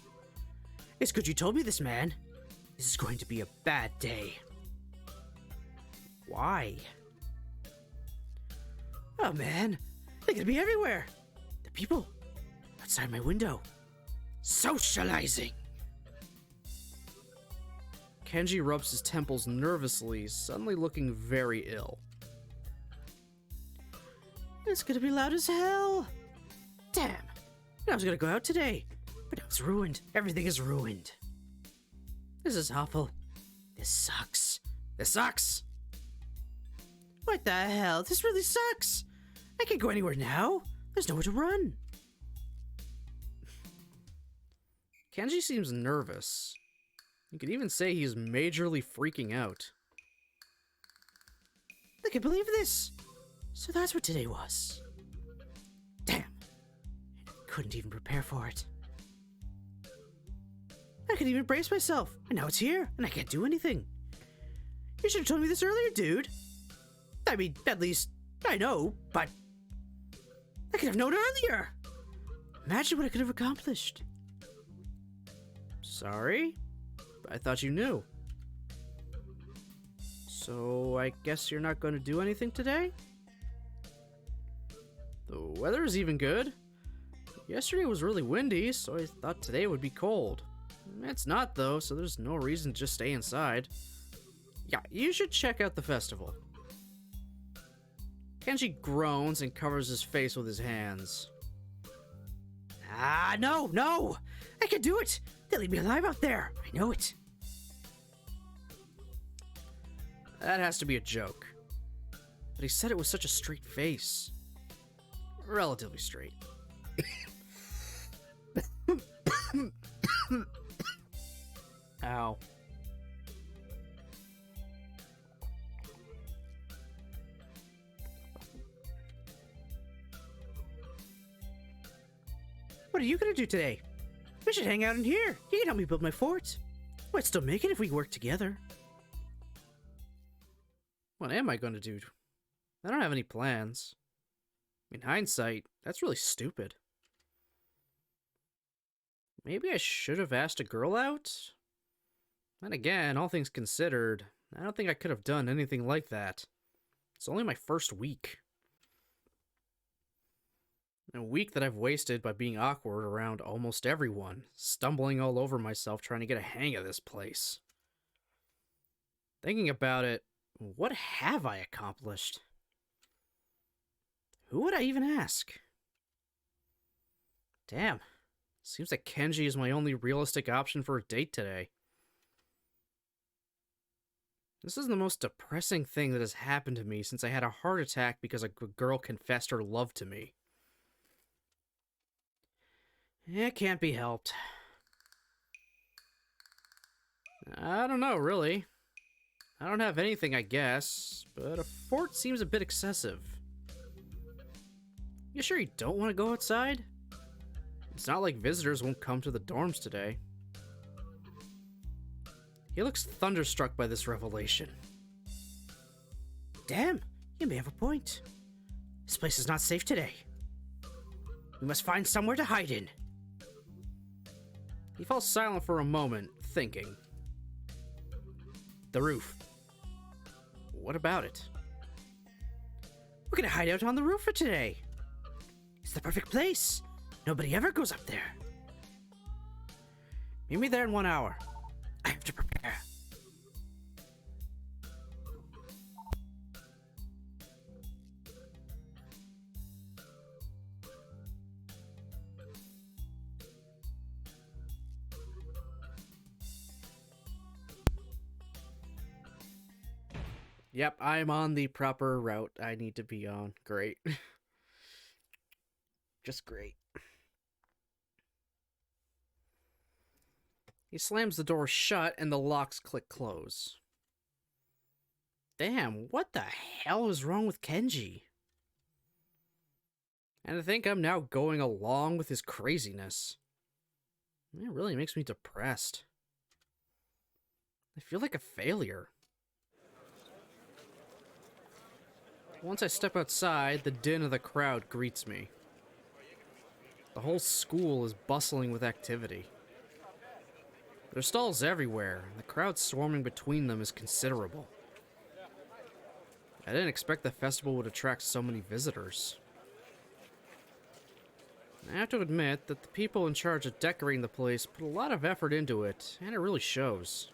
It's good you told me this, man. This is going to be a bad day. Why? Oh man, they're gonna be everywhere. The people outside my window, socializing. Kenji rubs his temples nervously, suddenly looking very ill. It's gonna be loud as hell. Damn, I was gonna go out today, but now it's ruined. Everything is ruined. This is awful. This sucks. This sucks. What the hell? This really sucks. I can't go anywhere now. There's nowhere to run. Kenji seems nervous. You could even say he's majorly freaking out. I can't believe this. So that's what today was. Damn. I couldn't even prepare for it. I couldn't even brace myself, and now it's here, and I can't do anything. You should have told me this earlier, dude. I mean, at least, I know, but I could have known earlier. Imagine what I could have accomplished. Sorry? I thought you knew. So I guess you're not going to do anything today? The weather is even good. Yesterday was really windy, so I thought today would be cold. It's not though, so there's no reason to just stay inside. Yeah, you should check out the festival. Kenji groans and covers his face with his hands. Ah, no! I can do it! They'll leave me alive out there! I know it! That has to be a joke. But he said it with such a straight face. Relatively straight. Ow. What are you gonna do today? We should hang out in here. You can help me build my fort. We'd still make it if we work together. What am I going to do? I don't have any plans. In hindsight, that's really stupid. Maybe I should have asked a girl out? Then again, all things considered, I don't think I could have done anything like that. It's only my first week. A week that I've wasted by being awkward around almost everyone, stumbling all over myself trying to get a hang of this place. Thinking about it, what have I accomplished? Who would I even ask? Damn, Seems that Kenji is my only realistic option for a date today. This is the most depressing thing that has happened to me since I had a heart attack because a girl confessed her love to me. It can't be helped. I don't know, really. I don't have anything, I guess, but a fort seems a bit excessive. You sure you don't want to go outside? It's not like visitors won't come to the dorms today. He looks thunderstruck by this revelation. Damn, you may have a point. This place is not safe today. We must find somewhere to hide in. He falls silent for a moment, thinking. The roof. What about it? We're gonna hide out on the roof for today. It's the perfect place. Nobody ever goes up there. Meet me there in 1 hour. I have to prepare. Yep, I'm on the proper route I need to be on. Great. Just great. He slams the door shut and the locks click close. Damn, what the hell is wrong with Kenji? And I think I'm now going along with his craziness. It really makes me depressed. I feel like a failure. Once I step outside, the din of the crowd greets me. The whole school is bustling with activity. There's stalls everywhere, and the crowd swarming between them is considerable. I didn't expect the festival would attract so many visitors. I have to admit that the people in charge of decorating the place put a lot of effort into it, and it really shows.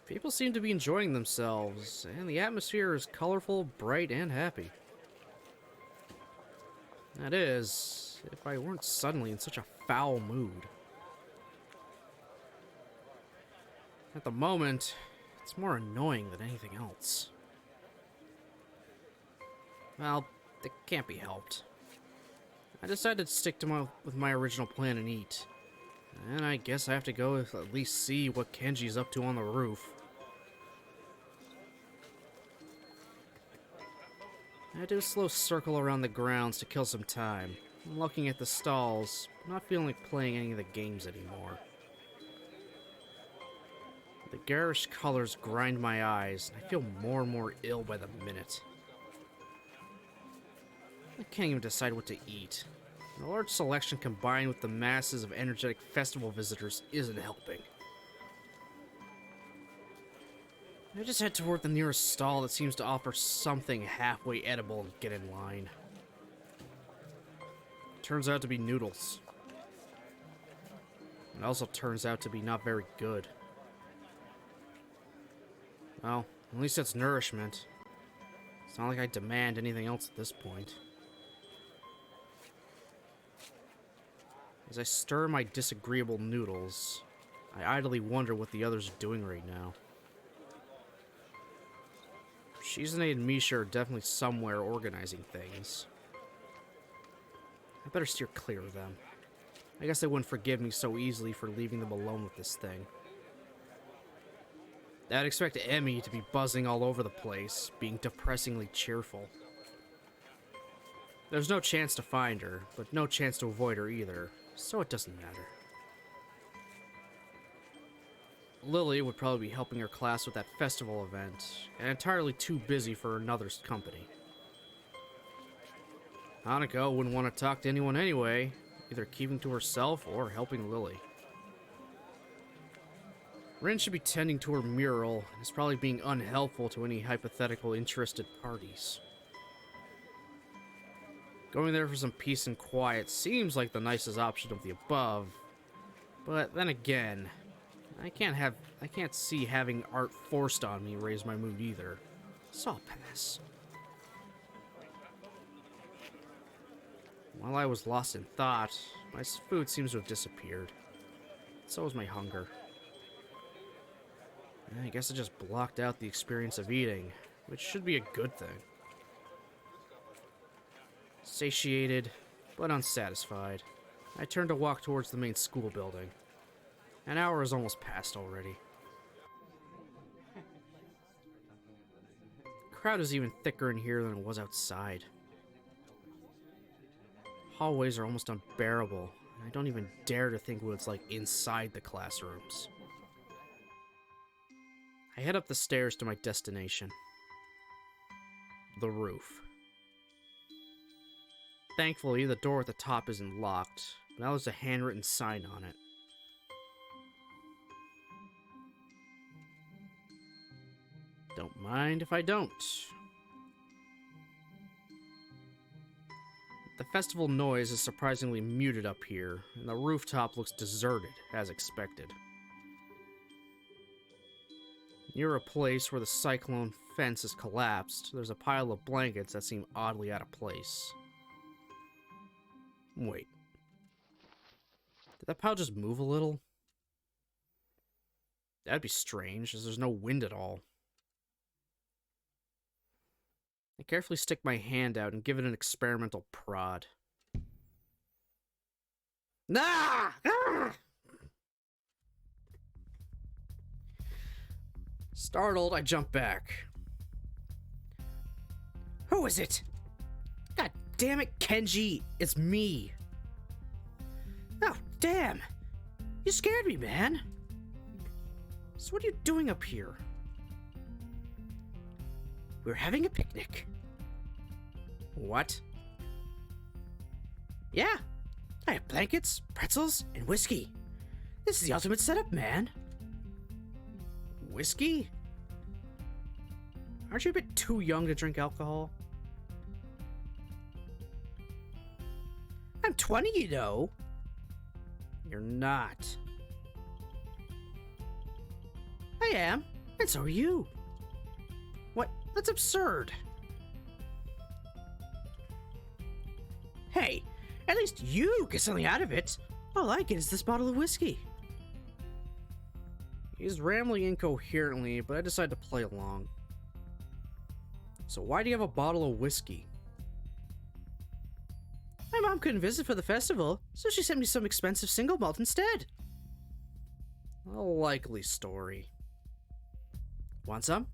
People seem to be enjoying themselves, and the atmosphere is colorful, bright, and happy. That is, if I weren't suddenly in such a foul mood. At the moment, it's more annoying than anything else. Well, it can't be helped. I decided to stick to with my original plan and eat. And I guess I have to go at least see what Kenji's up to on the roof. I do a slow circle around the grounds to kill some time. I'm looking at the stalls, not feeling like playing any of the games anymore. The garish colors grind my eyes, and I feel more and more ill by the minute. I can't even decide what to eat. The large selection combined with the masses of energetic festival visitors isn't helping. I just head toward the nearest stall that seems to offer something halfway edible and get in line. Turns out to be noodles. It also turns out to be not very good. Well, at least it's nourishment. It's not like I demand anything else at this point. As I stir my disagreeable noodles, I idly wonder what the others are doing right now. Shizune and Misha are definitely somewhere organizing things. I better steer clear of them. I guess they wouldn't forgive me so easily for leaving them alone with this thing. I'd expect Emmy to be buzzing all over the place, being depressingly cheerful. There's no chance to find her, but no chance to avoid her either, so it doesn't matter. Lily would probably be helping her class with that festival event, and entirely too busy for another's company. Hanako wouldn't want to talk to anyone anyway, either keeping to herself or helping Lily. Rin should be tending to her mural, and is probably being unhelpful to any hypothetical interested parties. Going there for some peace and quiet seems like the nicest option of the above, but then again, I can't see having art forced on me raise my mood either, so I'll pass. While I was lost in thought, My food seems to have disappeared. So has my hunger. I guess I just blocked out the experience of eating, which should be a good thing. Satiated, but unsatisfied, I turned to walk towards the main school building. An hour has almost passed already. The crowd is even thicker in here than it was outside. Hallways are almost unbearable, and I don't even dare to think what it's like inside the classrooms. I head up the stairs to my destination. The roof. Thankfully, the door at the top isn't locked, but now there's a handwritten sign on it. Don't mind if I don't. The festival noise is surprisingly muted up here, and the rooftop looks deserted, as expected. Near a place where the cyclone fence has collapsed, there's a pile of blankets that seem oddly out of place. Wait. Did that pile just move a little? That'd be strange, as there's no wind at all. I carefully stick my hand out and give it an experimental prod. Ah! Ah! Startled, I jump back. Who is it? God damn it, Kenji! It's me! Oh, damn! You scared me, man! So what are you doing up here? We're having a picnic. What? Yeah, I have blankets, pretzels, and whiskey. This is the ultimate setup, man. Whiskey? Aren't you a bit too young to drink alcohol? I'm 20, you know. You're not. I am, and so are you. What? That's absurd. Hey, at least you get something out of it. All I get is this bottle of whiskey. He's rambling incoherently, but I decide to play along. So why do you have a bottle of whiskey? My mom couldn't visit for the festival, so she sent me some expensive single malt instead. A likely story. Want some?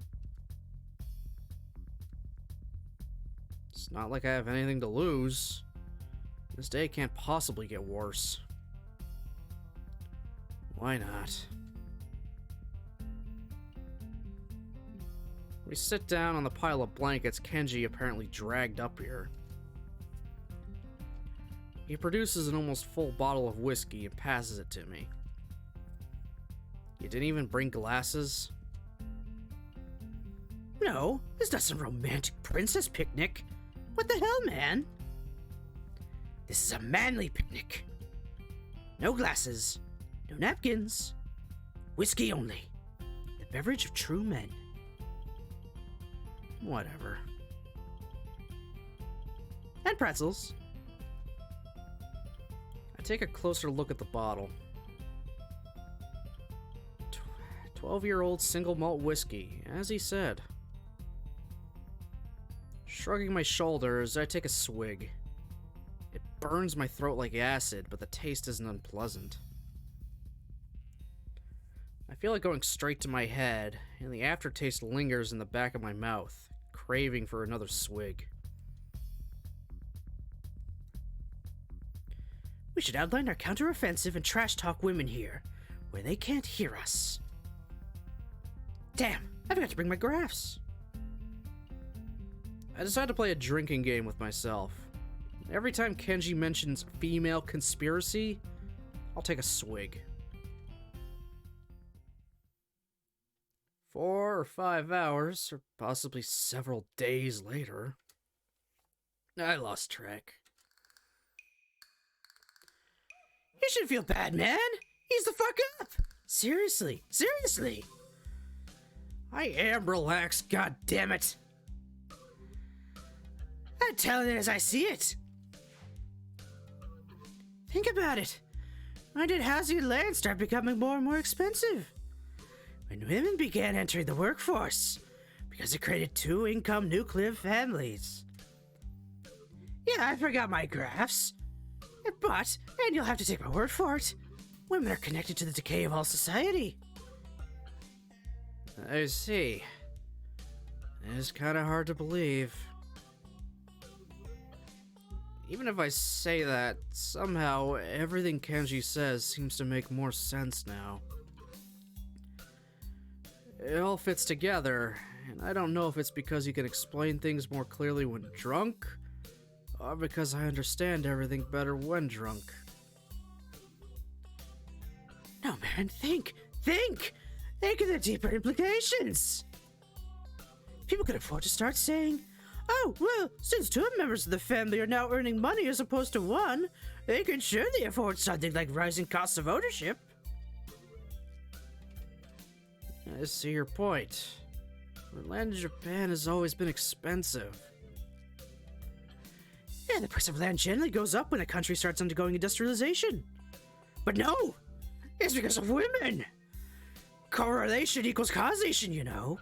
It's not like I have anything to lose. This day can't possibly get worse. Why not? We sit down on the pile of blankets Kenji apparently dragged up here. He produces an almost full bottle of whiskey and passes it to me. You didn't even bring glasses? No, it's not some romantic princess picnic. What the hell, man? This is a manly picnic. No glasses, no napkins, whiskey only. The beverage of true men. Whatever. And pretzels. I take a closer look at the bottle. 12-year-old single malt whiskey, as he said. Shrugging my shoulders, I take a swig. It burns my throat like acid, but the taste isn't unpleasant. I feel like going straight to my head, and the aftertaste lingers in the back of my mouth, craving for another swig. We should outline our counteroffensive and trash talk women here, where they can't hear us. Damn, I forgot to bring my graphs. I decide to play a drinking game with myself. Every time Kenji mentions female conspiracy, I'll take a swig. 4 or 5 hours, or possibly several days later. I lost track. You should feel bad, man. Ease the fuck up. Seriously. I am relaxed, god damn it. I'm telling it as I see it. Think about it. When did housing and land start becoming more and more expensive? When women began entering the workforce, because it created two-income nuclear families. Yeah, I forgot my graphs. But, and you'll have to take my word for it, women are connected to the decay of all society. I see. It's kind of hard to believe. Even if I say that, somehow everything Kenji says seems to make more sense now. It all fits together, and I don't know if it's because he can explain things more clearly when drunk, or because I understand everything better when drunk. No, man, think! Think of the deeper implications! People could afford to start saying, oh, well, since two members of the family are now earning money as opposed to one, they can surely afford something like rising costs of ownership. I see your point. But land in Japan has always been expensive. Yeah, the price of land generally goes up when a country starts undergoing industrialization. But no! It's because of women! Correlation equals causation, you know.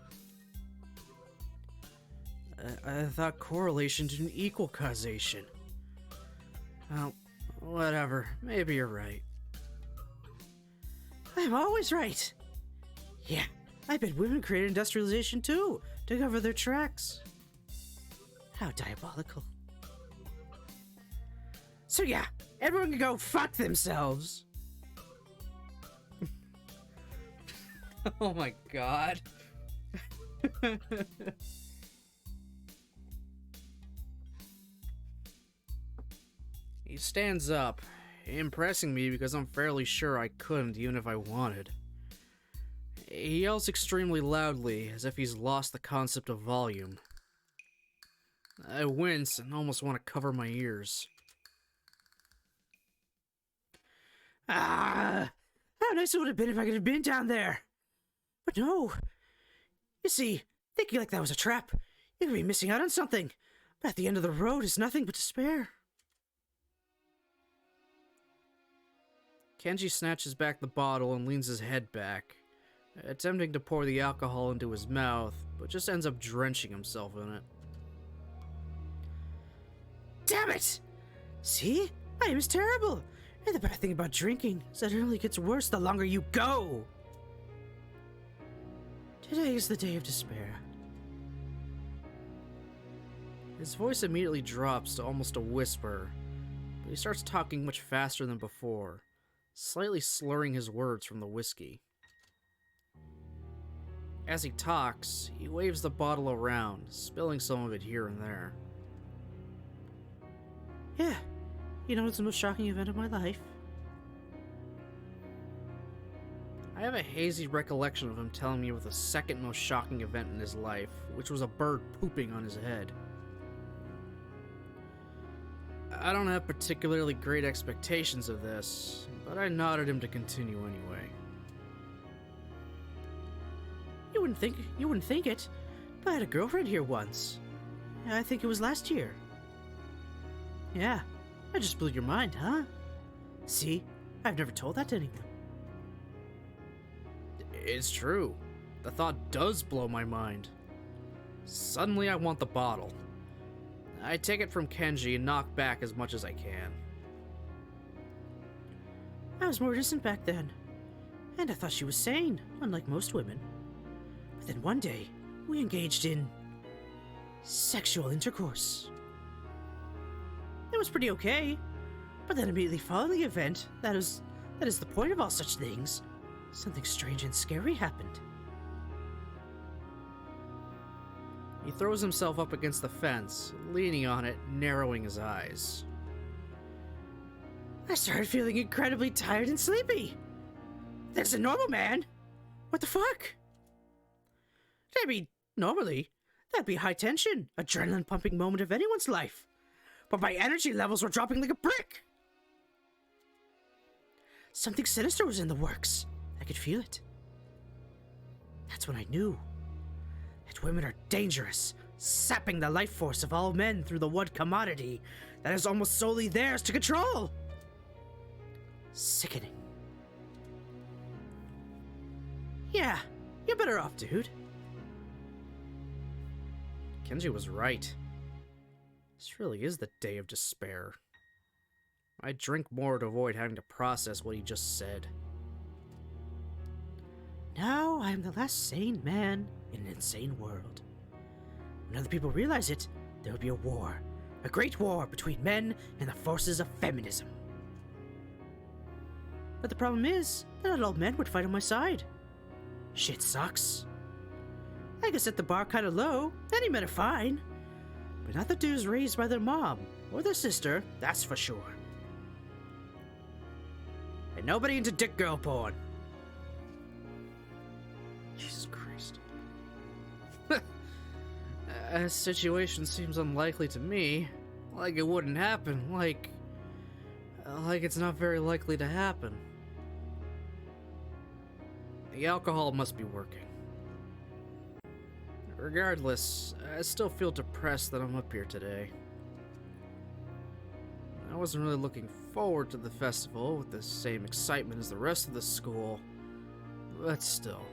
I thought correlation didn't equal causation. Well, whatever. Maybe you're right. I'm always right. Yeah, I bet women created industrialization too, to cover their tracks. How diabolical. So yeah, everyone can go fuck themselves. Oh my god. He stands up, impressing me because I'm fairly sure I couldn't even if I wanted. He yells extremely loudly, as if he's lost the concept of volume. I wince and almost want to cover my ears. Ah, how nice it would have been if I could have been down there. But no. You see, thinking like that was a trap, you could be missing out on something. But at the end of the road is nothing but despair. Kenji snatches back the bottle and leans his head back, attempting to pour the alcohol into his mouth, but just ends up drenching himself in it. Damn it! See? I am terrible. And the bad thing about drinking is that it only gets worse the longer you go. Today is the day of despair. His voice immediately drops to almost a whisper, but he starts talking much faster than before, slightly slurring his words from the whiskey. As he talks, he waves the bottle around, spilling some of it here and there. Yeah, you know what's the most shocking event of my life? I have a hazy recollection of him telling me it was the second most shocking event in his life, which was a bird pooping on his head. I don't have particularly great expectations of this, but I nodded him to continue anyway. You wouldn't think it, but I had a girlfriend here once. I think it was last year. Yeah, I just blew your mind, huh? See, I've never told that to anyone. It's true. The thought does blow my mind. Suddenly I want the bottle. I take it from Kenji and knock back as much as I can. I was more innocent back then, and I thought she was sane, unlike most women. But then one day, we engaged in sexual intercourse. It was pretty okay, but then immediately following the event, that is the point of all such things, something strange and scary happened. He throws himself up against the fence, leaning on it, narrowing his eyes. I started feeling incredibly tired and sleepy. That's a normal man. What the fuck? I mean, normally, that'd be high tension, adrenaline pumping moment of anyone's life. But my energy levels were dropping like a brick. Something sinister was in the works. I could feel it. That's when I knew that women are dangerous, sapping the life force of all men through the one commodity that is almost solely theirs to control. Sickening. Yeah, you're better off, dude. Kenji was right. This really is the day of despair. I drink more to avoid having to process what he just said. Now I am the last sane man in an insane world. When other people realize it, there will be a war. A great war between men and the forces of feminism. But the problem is that not all men would fight on my side. Shit sucks. I can set the bar kinda low, any men are fine. But not the dudes raised by their mom or their sister, that's for sure. And nobody into dick girl porn. Jesus Christ. A situation seems unlikely to me. Like it wouldn't happen. Like it's not very likely to happen. The alcohol must be working. Regardless, I still feel depressed that I'm up here today. I wasn't really looking forward to the festival with the same excitement as the rest of the school, but still.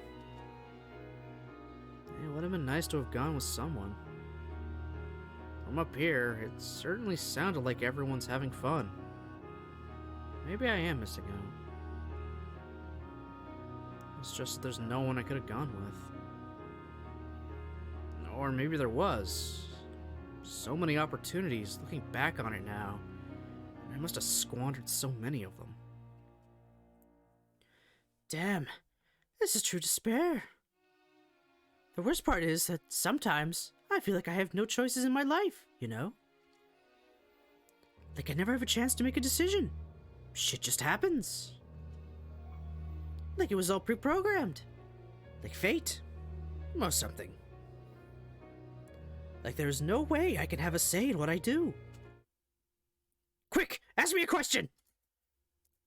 It would have been nice to have gone with someone. From up here, it certainly sounded like everyone's having fun. Maybe I am missing out. It's just there's no one I could have gone with. Or maybe there was. So many opportunities, looking back on it now. I must have squandered so many of them. Damn, this is true despair. The worst part is that sometimes I feel like I have no choices in my life, you know? Like I never have a chance to make a decision. Shit just happens. Like it was all pre-programmed. Like fate. Or something. Like there's no way I can have a say in what I do. Quick, ask me a question!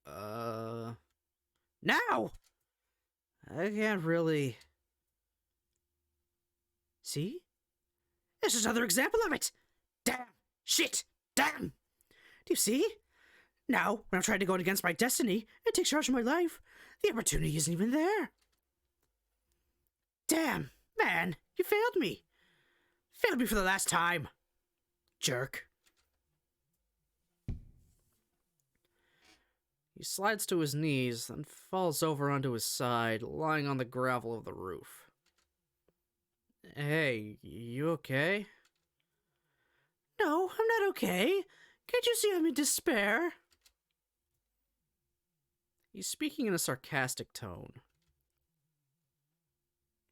Now! I can't really... See? This is another example of it! Damn! Shit! Damn! Do you see? Now, when I'm trying to go against my destiny and take charge of my life, the opportunity isn't even there. Damn! Man, you failed me! Failed me for the last time! Jerk. He slides to his knees, then falls over onto his side, lying on the gravel of the roof. Hey, you okay? No, I'm not okay. Can't you see I'm in despair? He's speaking in a sarcastic tone.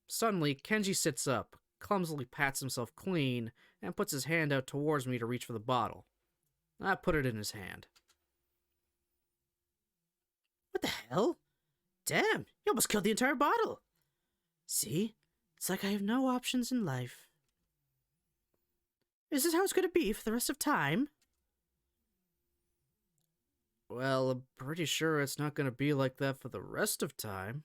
Suddenly, Kenji sits up, clumsily pats himself clean, and puts his hand out towards me to reach for the bottle. I put it in his hand. What the hell? Damn, you almost killed the entire bottle. See? It's like I have no options in life. Is this how it's going to be for the rest of time? Well, I'm pretty sure it's not going to be like that for the rest of time.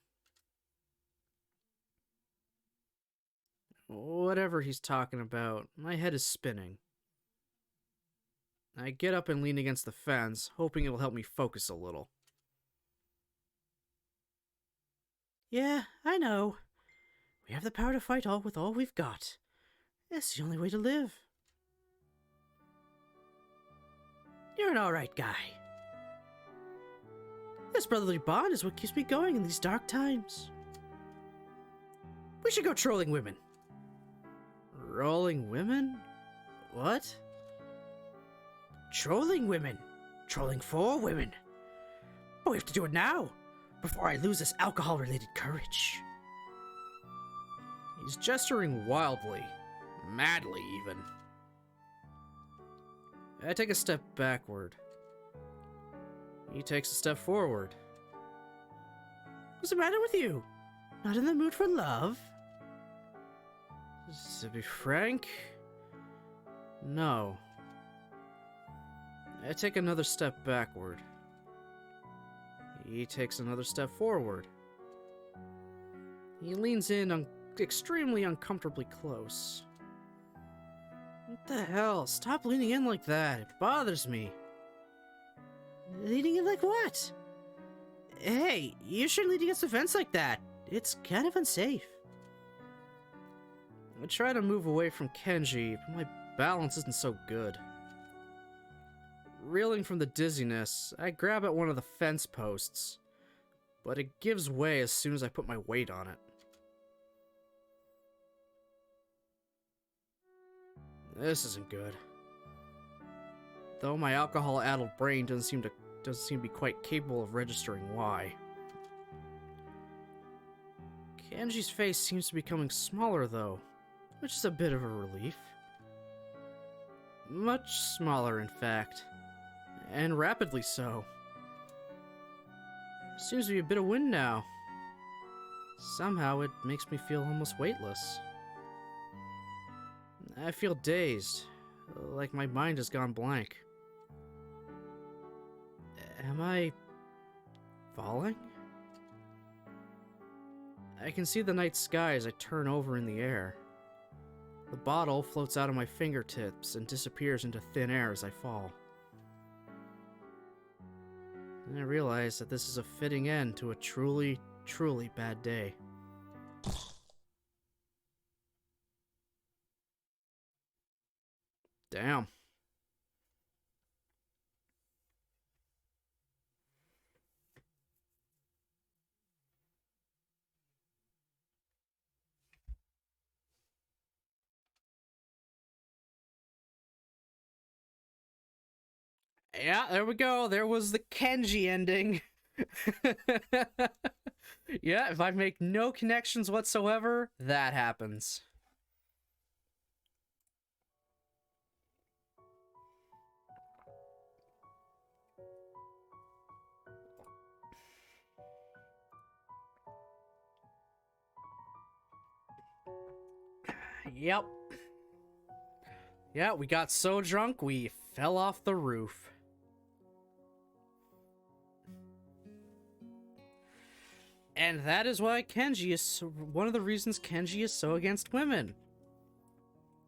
Whatever he's talking about, my head is spinning. I get up and lean against the fence, hoping it'll help me focus a little. Yeah, I know. We have the power to fight all with all we've got. It's the only way to live. You're an alright guy. This brotherly bond is what keeps me going in these dark times. We should go trolling women. Rolling women? What? Trolling women. Trolling for women. But we have to do it now, before I lose this alcohol-related courage. He's gesturing wildly, madly even. I take a step backward. He takes a step forward. What's the matter with you? Not in the mood for love? To be frank, no. I take another step backward. He takes another step forward. He leans in extremely uncomfortably close. What the hell? Stop leaning in like that. It bothers me. Leaning in like what? Hey, you shouldn't lean against the fence like that. It's kind of unsafe. I try to move away from Kenji, but my balance isn't so good. Reeling from the dizziness, I grab at one of the fence posts, but it gives way as soon as I put my weight on it. This isn't good. Though my alcohol-addled brain doesn't seem to be quite capable of registering why. Kenji's face seems to be becoming smaller though, which is a bit of a relief. Much smaller, in fact. And rapidly so. Seems to be a bit of wind now. Somehow it makes me feel almost weightless. I feel dazed, like my mind has gone blank. Am I falling? I can see the night sky as I turn over in the air. The bottle floats out of my fingertips and disappears into thin air as I fall. And I realize that this is a fitting end to a truly, truly bad day. Damn. Yeah, there we go. There was the Kenji ending. Yeah, if I make no connections whatsoever, that happens. Yep. Yeah, we got so drunk we fell off the roof. And that is why Kenji is one of the reasons Kenji is so against women.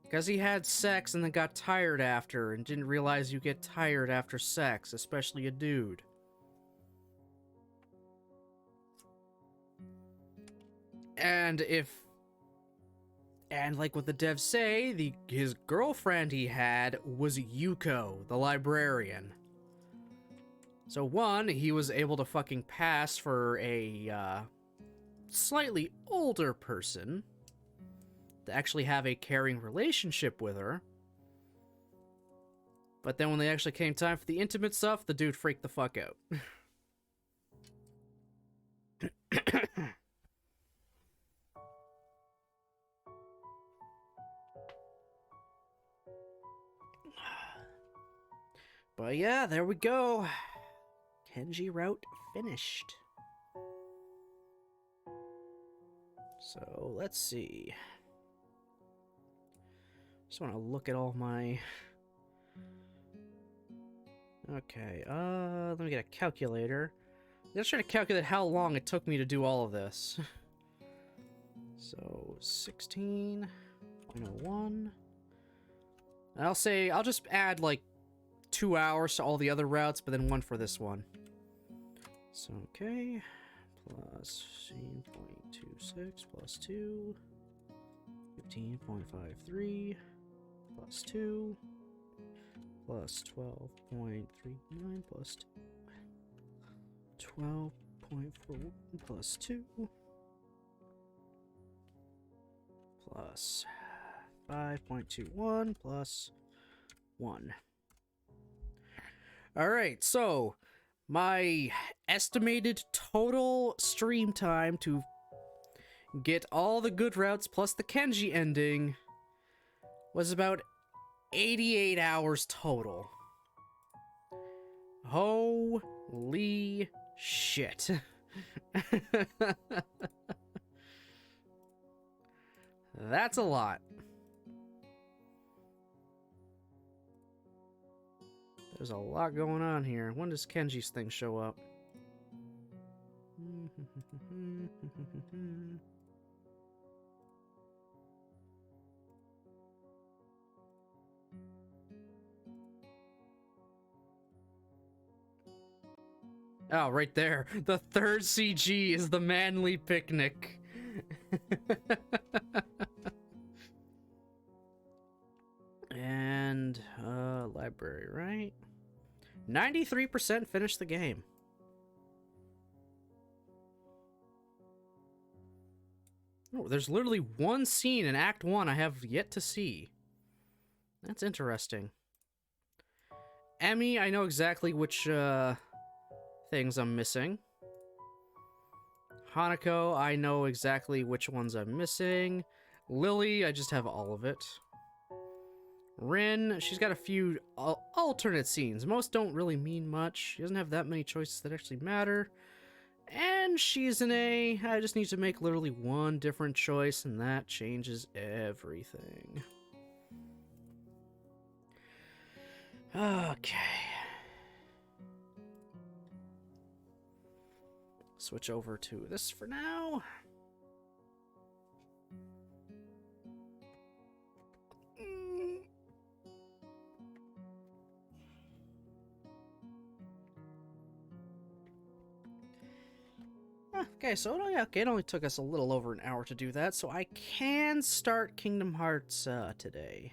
Because he had sex and then got tired after and didn't realize you get tired after sex, especially a dude. And like what the devs say, his girlfriend he had was Yuko, the librarian. So one, he was able to fucking pass for a slightly older person to actually have a caring relationship with her. But then when they actually came time for the intimate stuff, the dude freaked the fuck out. But yeah, there we go. Kenji route finished. So let's see. Just want to look at all my... Okay, let me get a calculator. Let's try to calculate how long it took me to do all of this. So, 16.01. I'll just add like 2 hours to all the other routes, but then 1 for this one. So, okay. Plus 15.26 plus 2. 15.53 plus 2. Plus 12.39 plus 2. 12.41 plus 2. Plus 5.21 plus 1. Alright, so my estimated total stream time to get all the good routes plus the Kenji ending was about 88 hours total. Holy shit. That's a lot. There's a lot going on here. When does Kenji's thing show up? Oh, right there. The third CG is the manly picnic. And, library, right? 93% finished the game. Oh, there's literally one scene in Act 1 I have yet to see. That's interesting. Emmy, I know exactly which, things I'm missing. Hanako, I know exactly which ones I'm missing. Lily, I just have all of it. Rin, she's got a few alternate scenes. Most don't really mean much. She doesn't have that many choices that actually matter. And she's an A. I just need to make literally one different choice, and that changes everything. Okay. Switch over to this for now. Okay, so it only took us a little over an hour to do that, so I can start Kingdom Hearts today.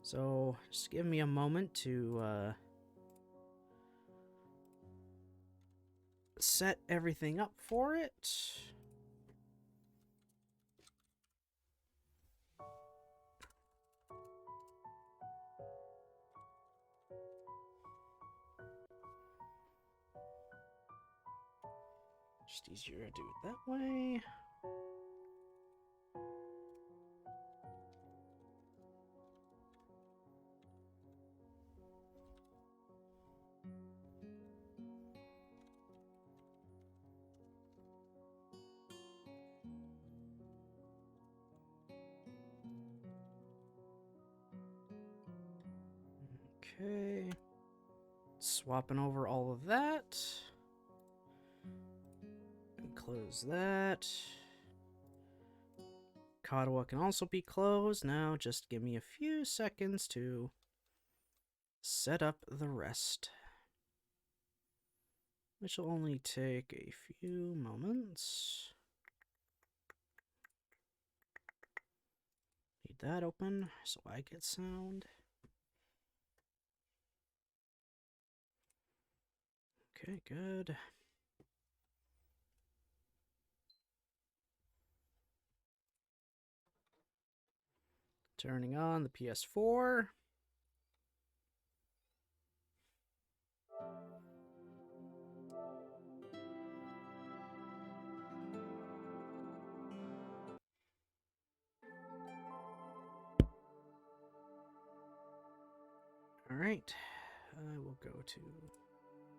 So just give me a moment to set everything up for it. Just easier to do it that way. Okay. Swapping over all of that. And close that. Katawa can also be closed. Now just give me a few seconds to set up the rest. Which will only take a few moments. Need that open so I get sound. Okay, good. Turning on the PS4. All right, I will go to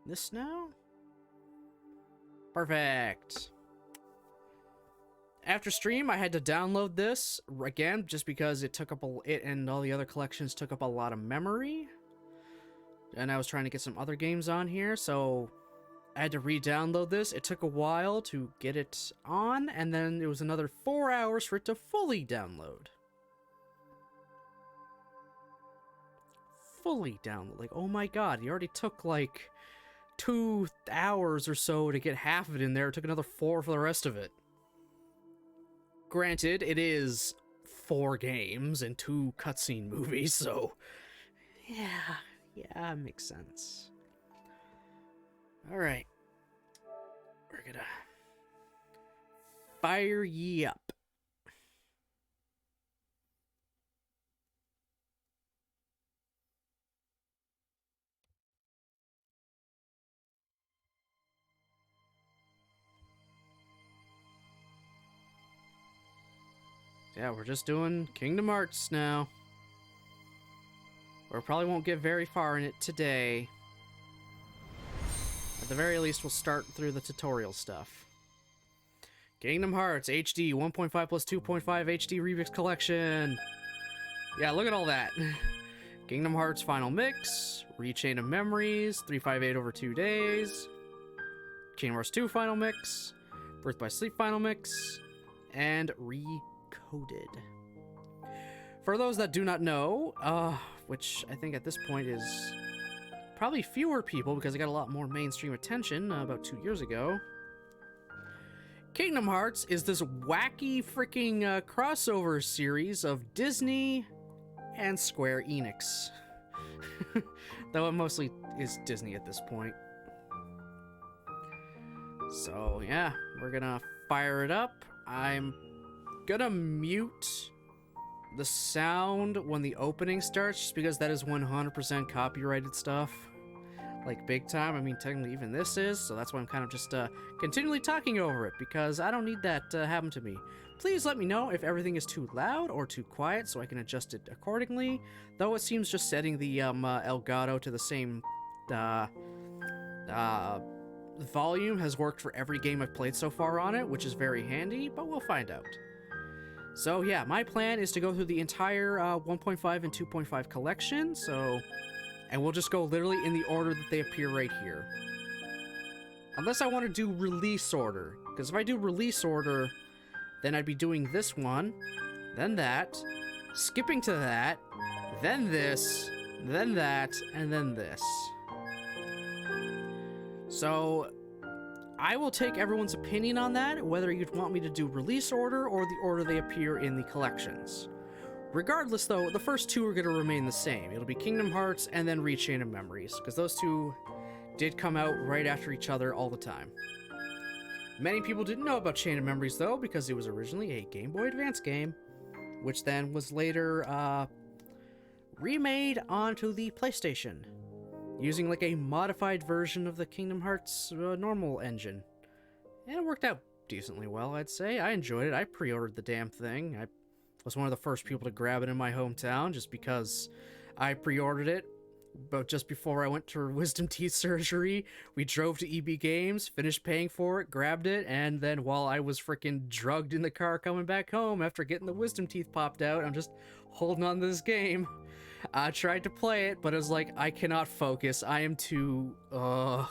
this now. Perfect. After stream, I had to download this again just because it took up it and all the other collections took up a lot of memory. And I was trying to get some other games on here, so I had to re-download this. It took a while to get it on, and then it was another 4 hours for it to fully download. Fully download. Like, oh my god, it already took like 2 hours or so to get half of it in there. It took another 4 for the rest of it. Granted, it is 4 games and 2 cutscene movies, so yeah, makes sense. Alright. We're gonna fire ye up. Yeah, we're just doing Kingdom Hearts now. We probably won't get very far in it today. At the very least, we'll start through the tutorial stuff. Kingdom Hearts HD 1.5 plus 2.5 HD Remix Collection. Yeah, look at all that. Kingdom Hearts Final Mix, Rechain of Memories, 358 over 2 days, Kingdom Hearts 2 Final Mix, Birth by Sleep Final Mix, and Recoded. For those that do not know, which I think at this point is probably fewer people because it got a lot more mainstream attention about 2 years ago. Kingdom Hearts is this wacky freaking crossover series of Disney and Square Enix. Though it mostly is Disney at this point. So yeah, we're gonna fire it up. I'm gonna mute the sound when the opening starts, just because that is 100% copyrighted stuff. Like, big time. I mean, technically even this is, so that's why I'm kind of just continually talking over it, because I don't need that to happen to me. Please let me know if everything is too loud or too quiet so I can adjust it accordingly, though it seems just setting the Elgato to the same volume has worked for every game I've played so far on it, which is very handy, but we'll find out. So yeah, my plan is to go through the entire 1.5 and 2.5 collection, and we'll just go literally in the order that they appear right here. Unless I want to do release order, because if I do release order, then I'd be doing this one, then that, skipping to that, then this, then that, and then this. So I will take everyone's opinion on that, whether you'd want me to do release order or the order they appear in the collections. Regardless, though, the first two are going to remain the same. It'll be Kingdom Hearts and then Chain of Memories, because those two did come out right after each other all the time. Many people didn't know about Chain of Memories, though, because it was originally a Game Boy Advance game, which then was later remade onto the PlayStation, using like a modified version of the Kingdom Hearts normal engine. And it worked out decently well, I'd say. I enjoyed it. I pre-ordered the damn thing. I was one of the first people to grab it in my hometown, just because I pre-ordered it. But just before I went to wisdom teeth surgery, we drove to EB Games, finished paying for it, grabbed it, and then while I was freaking drugged in the car coming back home after getting the wisdom teeth popped out, I'm just holding on to this game. I tried to play it, but it was like, I cannot focus. I am too... Yeah,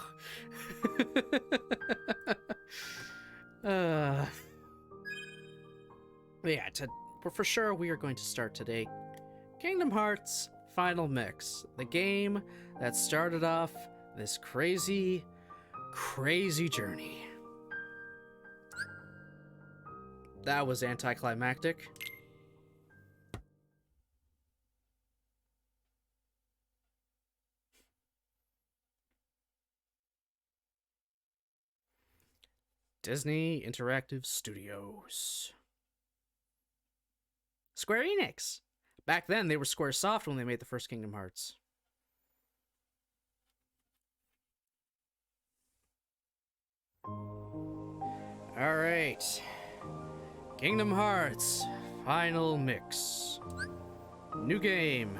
but for sure we are going to start today Kingdom Hearts Final Mix, the game that started off this crazy, crazy journey. That was anticlimactic. Disney Interactive Studios. Square Enix. Back then, they were Squaresoft when they made the first Kingdom Hearts. Alright. Kingdom Hearts Final Mix. New game.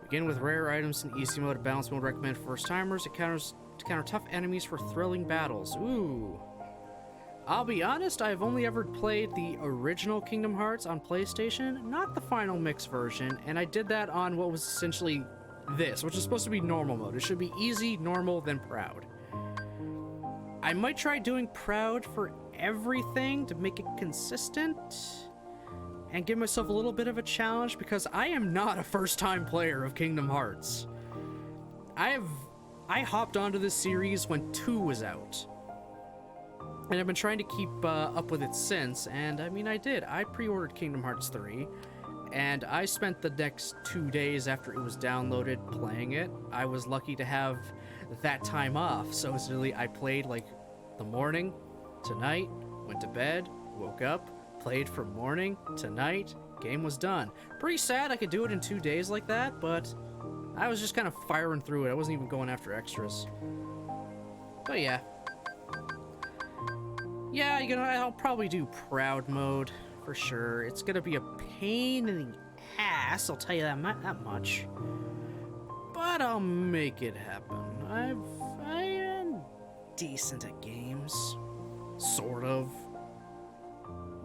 Begin with rare items in easy mode. Balance mode recommended for first timers. It counters to counter tough enemies for thrilling battles. Ooh. I'll be honest, I've only ever played the original Kingdom Hearts on PlayStation, not the Final Mix version, and I did that on what was essentially this, which is supposed to be normal mode. It should be easy, normal, then proud. I might try doing proud for everything to make it consistent and give myself a little bit of a challenge, because I am not a first-time player of Kingdom Hearts. I hopped onto this series when 2 was out. And I've been trying to keep up with it since, and I mean, I did. I pre-ordered Kingdom Hearts 3, and I spent the next 2 days after it was downloaded playing it. I was lucky to have that time off, so it's really, I played like the morning to night, went to bed, woke up, played from morning to night, game was done. Pretty sad I could do it in 2 days like that, but I was just kind of firing through it. I wasn't even going after extras. But yeah. Yeah, you know, I'll probably do proud mode for sure. It's gonna be a pain in the ass, I'll tell you that much. But I'll make it happen. I am decent at games. Sort of.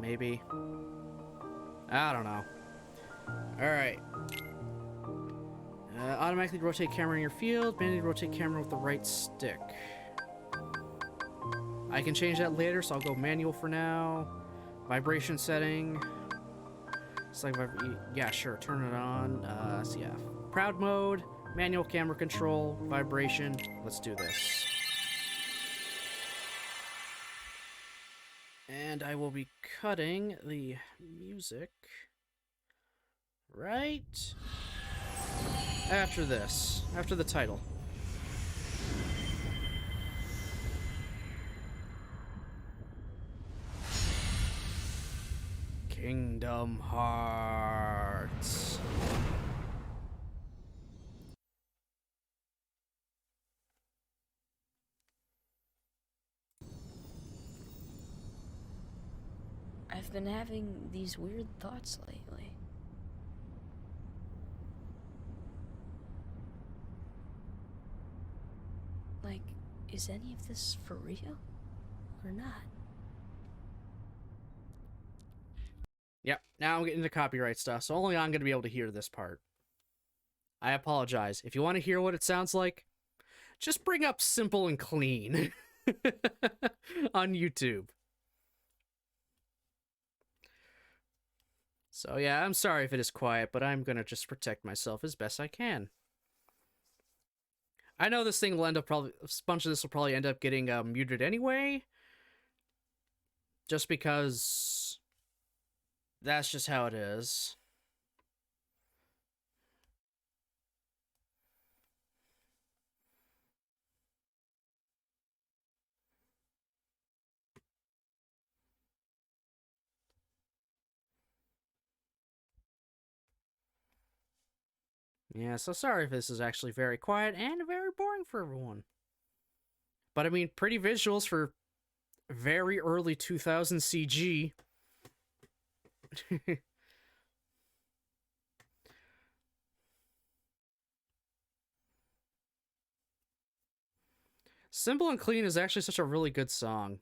Maybe. I don't know. Alright. Automatically rotate camera in your field. Manually rotate camera with the right stick. I can change that later, so I'll go manual for now. Vibration setting. It's like, yeah, sure, turn it on. So yeah, proud mode, Manual camera control, vibration. Let's do this. And I will be cutting the music right after this, after the title. Kingdom Hearts. I've been having these weird thoughts lately. Like, is any of this for real? Or not? Yep, now I'm getting into copyright stuff, so only I'm going to be able to hear this part. I apologize. If you want to hear what it sounds like, just bring up Simple and Clean on YouTube. So yeah, I'm sorry if it is quiet, but I'm going to just protect myself as best I can. I know this thing will end up probably, a bunch of this will probably end up getting muted anyway. Just because that's just how it is. Yeah, so sorry if this is actually very quiet and very boring for everyone. But I mean, pretty visuals for very early 2000 CG. Simple and Clean is actually such a really good song.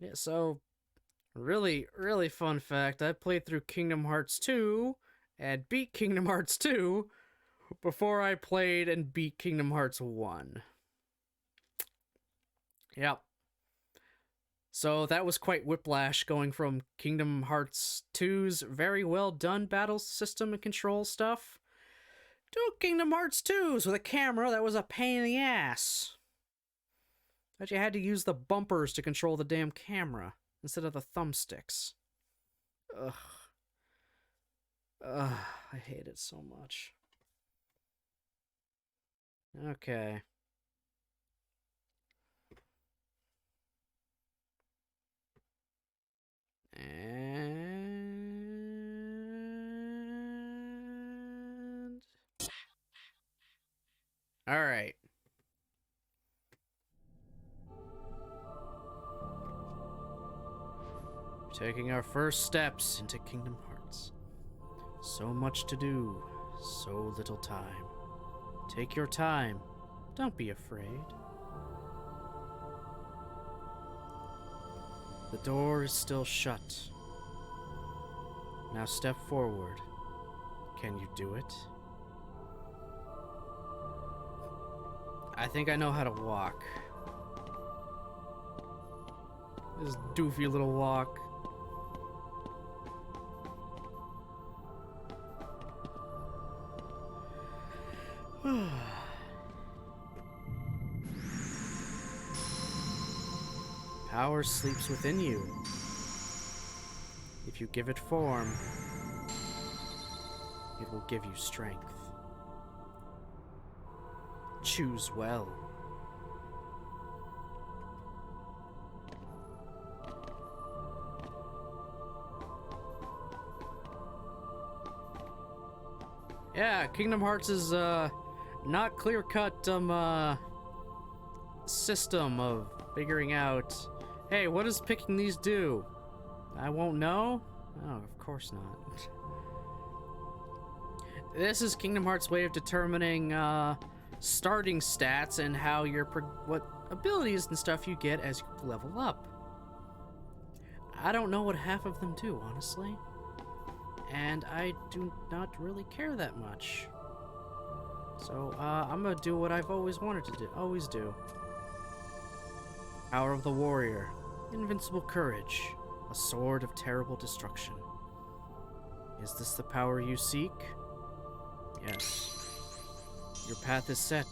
Yeah, so really, really fun fact. I played through Kingdom Hearts 2 and beat Kingdom Hearts 2 before I played and beat Kingdom Hearts 1. Yep. So that was quite whiplash going from Kingdom Hearts 2's very well done battle system and control stuff to Kingdom Hearts 2's with a camera that was a pain in the ass. That you had to use the bumpers to control the damn camera instead of the thumbsticks. Ugh. Ugh, I hate it so much. Okay. And... Alright. Taking our first steps into Kingdom Hearts. So much to do, so little time. Take your time. Don't be afraid. The door is still shut. Now step forward. Can you do it? I think I know how to walk. This doofy little walk. Power sleeps within you. If you give it form, it will give you strength. Choose well. Yeah, Kingdom Hearts is not clear-cut system of figuring out, hey, what does picking these do? I won't know? Oh, of course not. This is Kingdom Hearts' way of determining starting stats and how your what abilities and stuff you get as you level up. I don't know what half of them do, honestly. and I do not really care that much. So, I'm gonna do what I've always wanted to do. Power of the warrior. Invincible courage. A sword of terrible destruction. Is this the power you seek? Yes. Your path is set.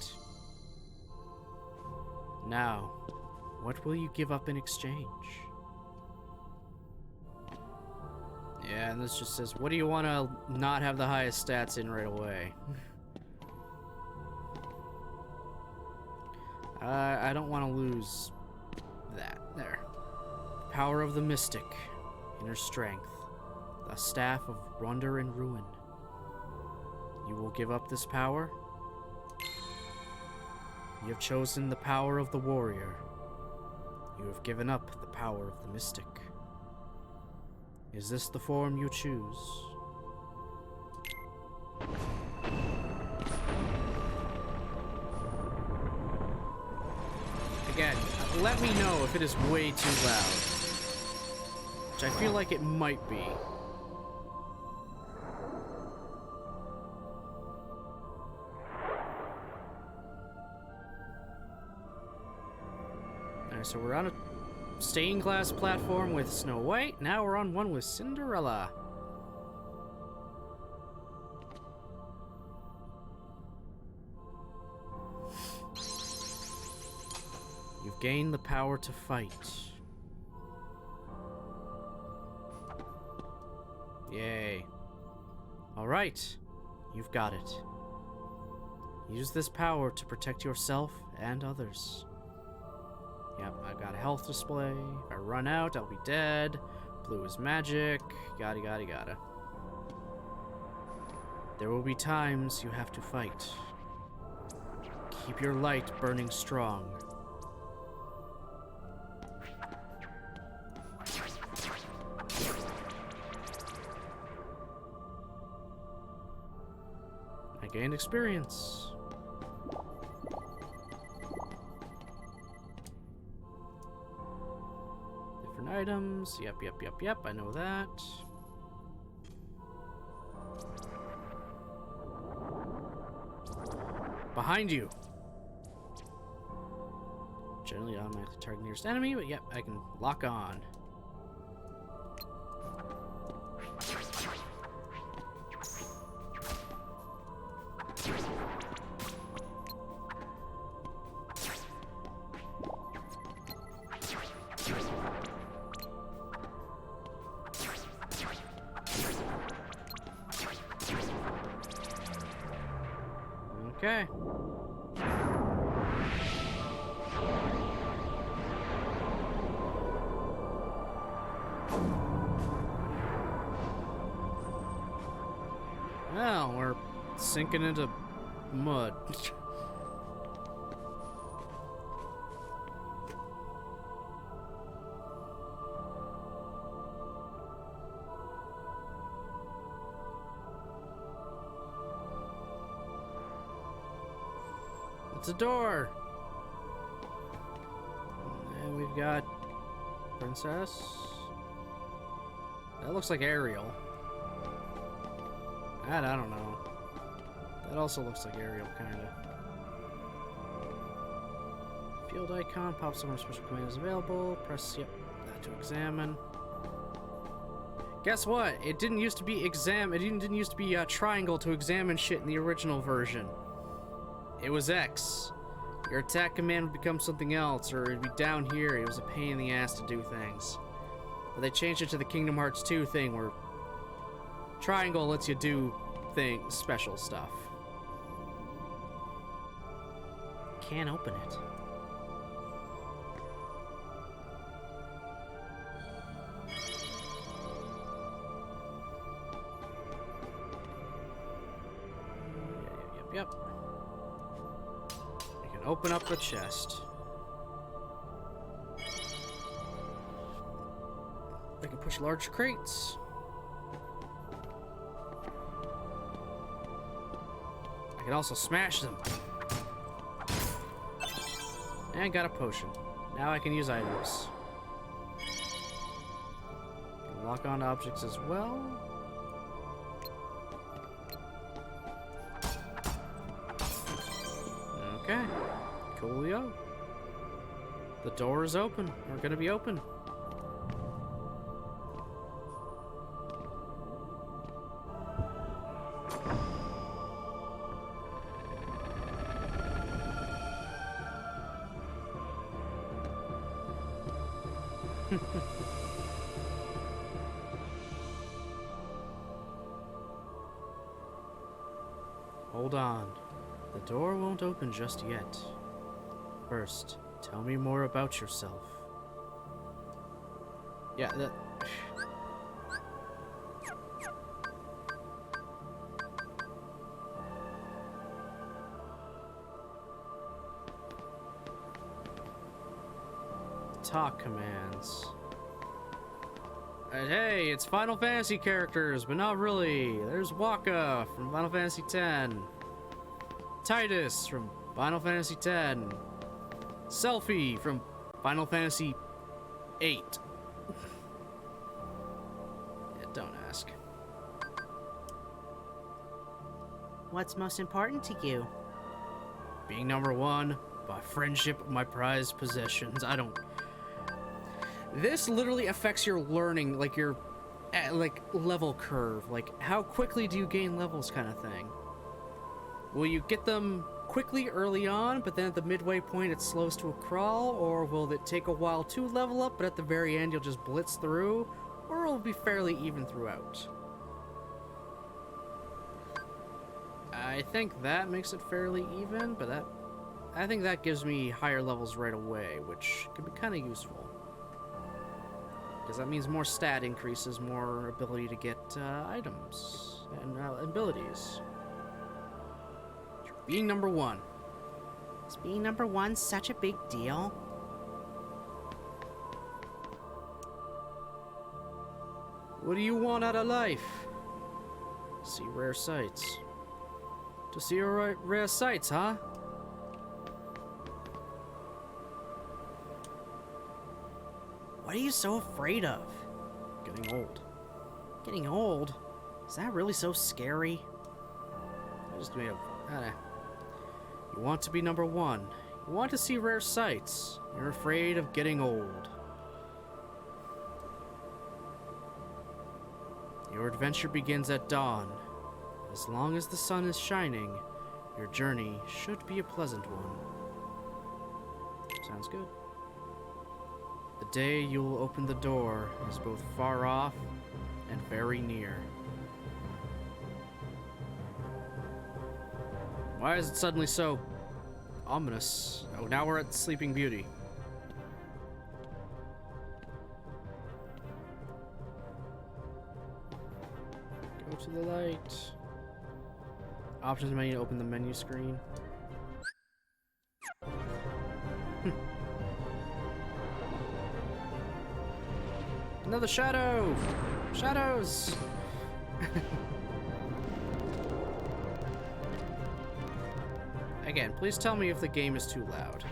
Now, what will you give up in exchange? Yeah, and this just says, what do you want to not have the highest stats in right away? I don't want to lose that. There. Power of the mystic. Inner strength. The staff of wonder and ruin. You will give up this power? You have chosen the power of the warrior. You have given up the power of the mystic. Is this the form you choose? Again, let me know if it is way too loud. Which I feel like it might be. Alright, so we're on a stained glass platform with Snow White. Now we're on one with Cinderella. You've gained the power to fight. Yay. Alright, you've got it. Use this power to protect yourself and others. Yep, I've got a health display. If I run out, I'll be dead. Blue is magic. Yada. There will be times you have to fight. Keep your light burning strong. I gained experience. Different items. Yep. I know that. Behind you. Generally automatically target nearest enemy, but yep, I can lock on. Okay. Well, we're sinking into mud. It's a door. And we've got Princess. That looks like Ariel. That I don't know. That also looks like Ariel, kinda. Field icon pops up when a special command is available. Press that to examine. Guess what? It didn't used to be It didn't used to be triangle to examine shit in the original version. It was X. Your attack command would become something else, or it'd be down here. It was a pain in the ass to do things. But they changed it to the Kingdom Hearts 2 thing where triangle lets you do special stuff. Can't open it. Yep. You can open up the chest. I can push large crates. I can also smash them. And got a potion. Now I can use items. Can lock on objects as well. Okay. Coolio. The door is open. We're gonna be open. Hold on. The door won't open just yet. First, tell me more about yourself. Yeah, that... Talk commands. Hey, it's Final Fantasy characters, but not really. There's Waka from Final Fantasy X. Titus from Final Fantasy X. Selfie from Final Fantasy VIII. Yeah, don't ask. What's most important to you? Being number one, my friendship, my prized possessions. I don't... This literally affects your learning, like your like level curve. Like, how quickly do you gain levels kind of thing? Will you get them quickly early on, but then at the midway point it slows to a crawl? Or will it take a while to level up, but at the very end you'll just blitz through? Or it'll be fairly even throughout? I think that makes it fairly even, but I think that gives me higher levels right away, which could be kind of useful. Because that means more stat increases, more ability to get items and abilities. Being number one. Is being number one such a big deal? What do you want out of life? See rare sights. To see rare sights, huh? What are you so afraid of? Getting old. Getting old? Is that really so scary? I just made a... You want to be number one. You want to see rare sights. You're afraid of getting old. Your adventure begins at dawn. As long as the sun is shining, your journey should be a pleasant one. Sounds good. The day you will open the door is both far off and very near. Why is it suddenly so ominous? Oh, now we're at Sleeping Beauty. Go to the light. Options menu to open the menu screen. Another shadow! Shadows! Again, please tell me if the game is too loud.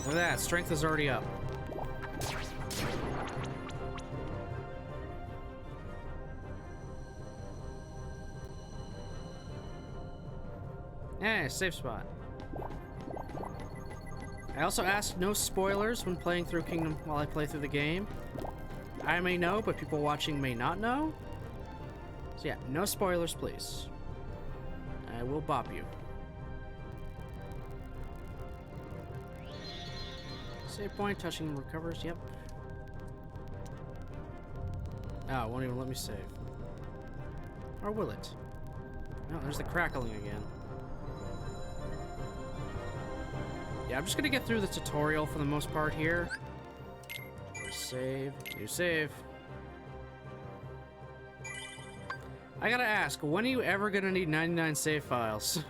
Look at that, strength is already up. Yeah, safe spot. I also asked no spoilers when playing through Kingdom while I play through the game. I may know, but people watching may not know. So yeah, no spoilers, please. I will bop you. Save point, touching recovers, yep. Oh, it won't even let me save. Or will it? No, there's the crackling again. Yeah, I'm just gonna get through the tutorial for the most part here. Save, new save. I gotta ask, when are you ever gonna need 99 save files?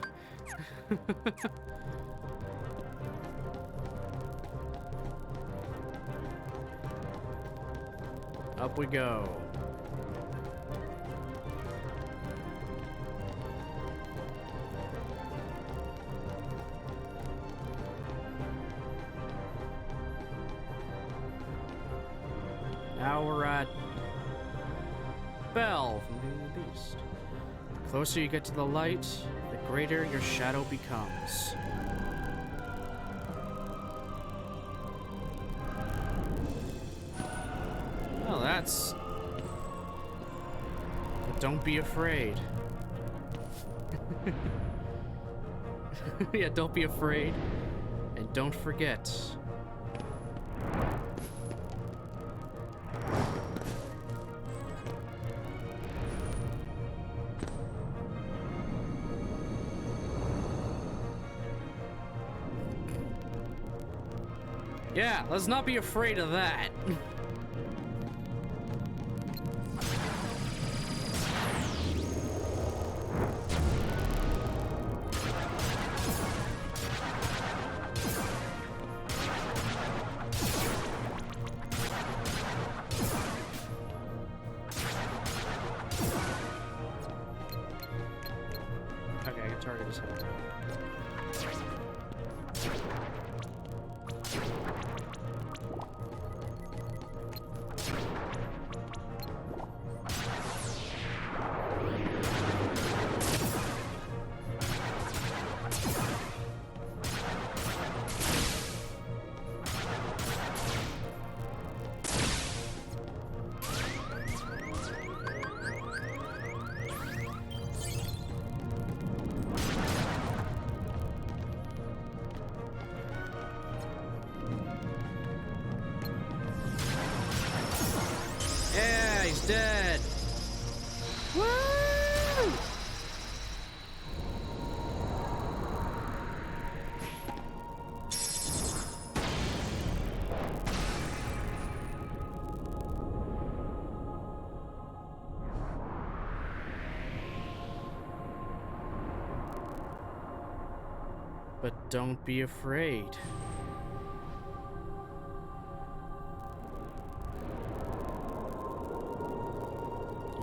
Up we go. Now we're at Belle from Beauty and the Beast. The closer you get to the light, the greater your shadow becomes. Well, that's... But don't be afraid. Yeah, don't be afraid. And don't forget. Yeah, let's not be afraid of that. Okay, I can target his head. Yeah, he's dead. Woo! But don't be afraid.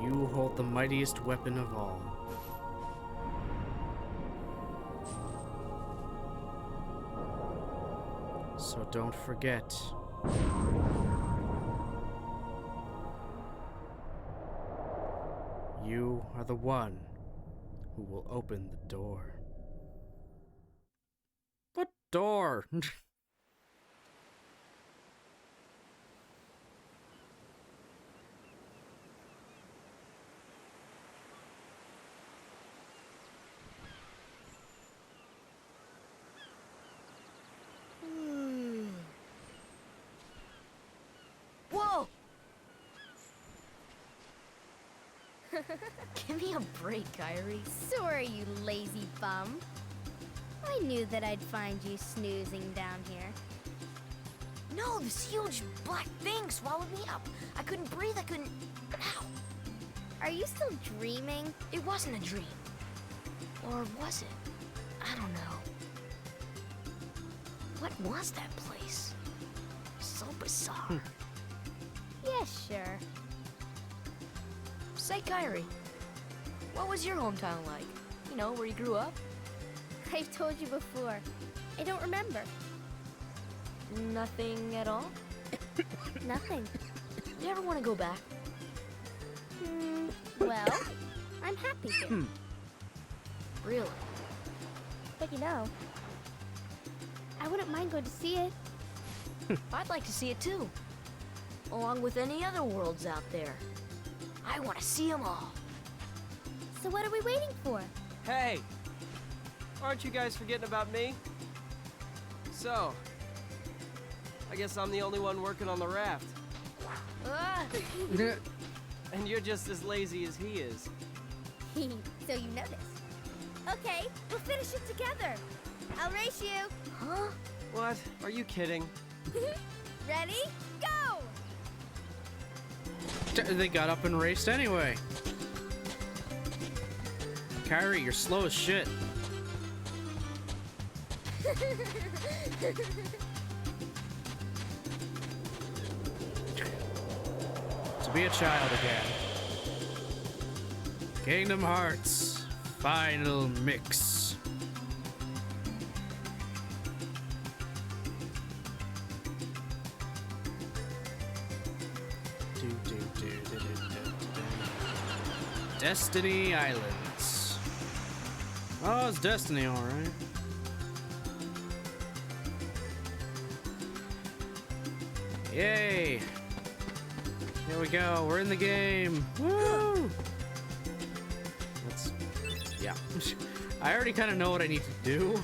You hold the mightiest weapon of all. So don't forget. You are the one who will open the door. What door? Whoa! Give me a break, Kyrie. Sorry, you lazy bum. I knew that I'd find you snoozing down here. No, this huge black thing swallowed me up. I couldn't breathe, I couldn't... Ow! Are you still dreaming? It wasn't a dream. Or was it? I don't know. What was that place? So bizarre. Yeah, sure. Say, Kyrie, what was your hometown like? You know, where you grew up? I've told you before. I don't remember. Nothing at all? Nothing. Do you ever want to go back? Well, I'm happy here. Really? But you know, I wouldn't mind going to see it. I'd like to see it too. Along with any other worlds out there. I want to see them all. So what are we waiting for? Hey! Aren't you guys forgetting about me? So, I guess I'm the only one working on the raft. Ah! And you're just as lazy as he is. So you noticed. Okay, we'll finish it together. I'll race you. Huh? What? Are you kidding? Ready? Go! They got up and raced anyway. Kyrie, you're slow as shit. To be a child again. Kingdom Hearts Final Mix. Destiny Islands. Oh, it's Destiny, alright. Yay! Here we go, we're in the game! Woo! Let's... yeah. I already kind of know what I need to do.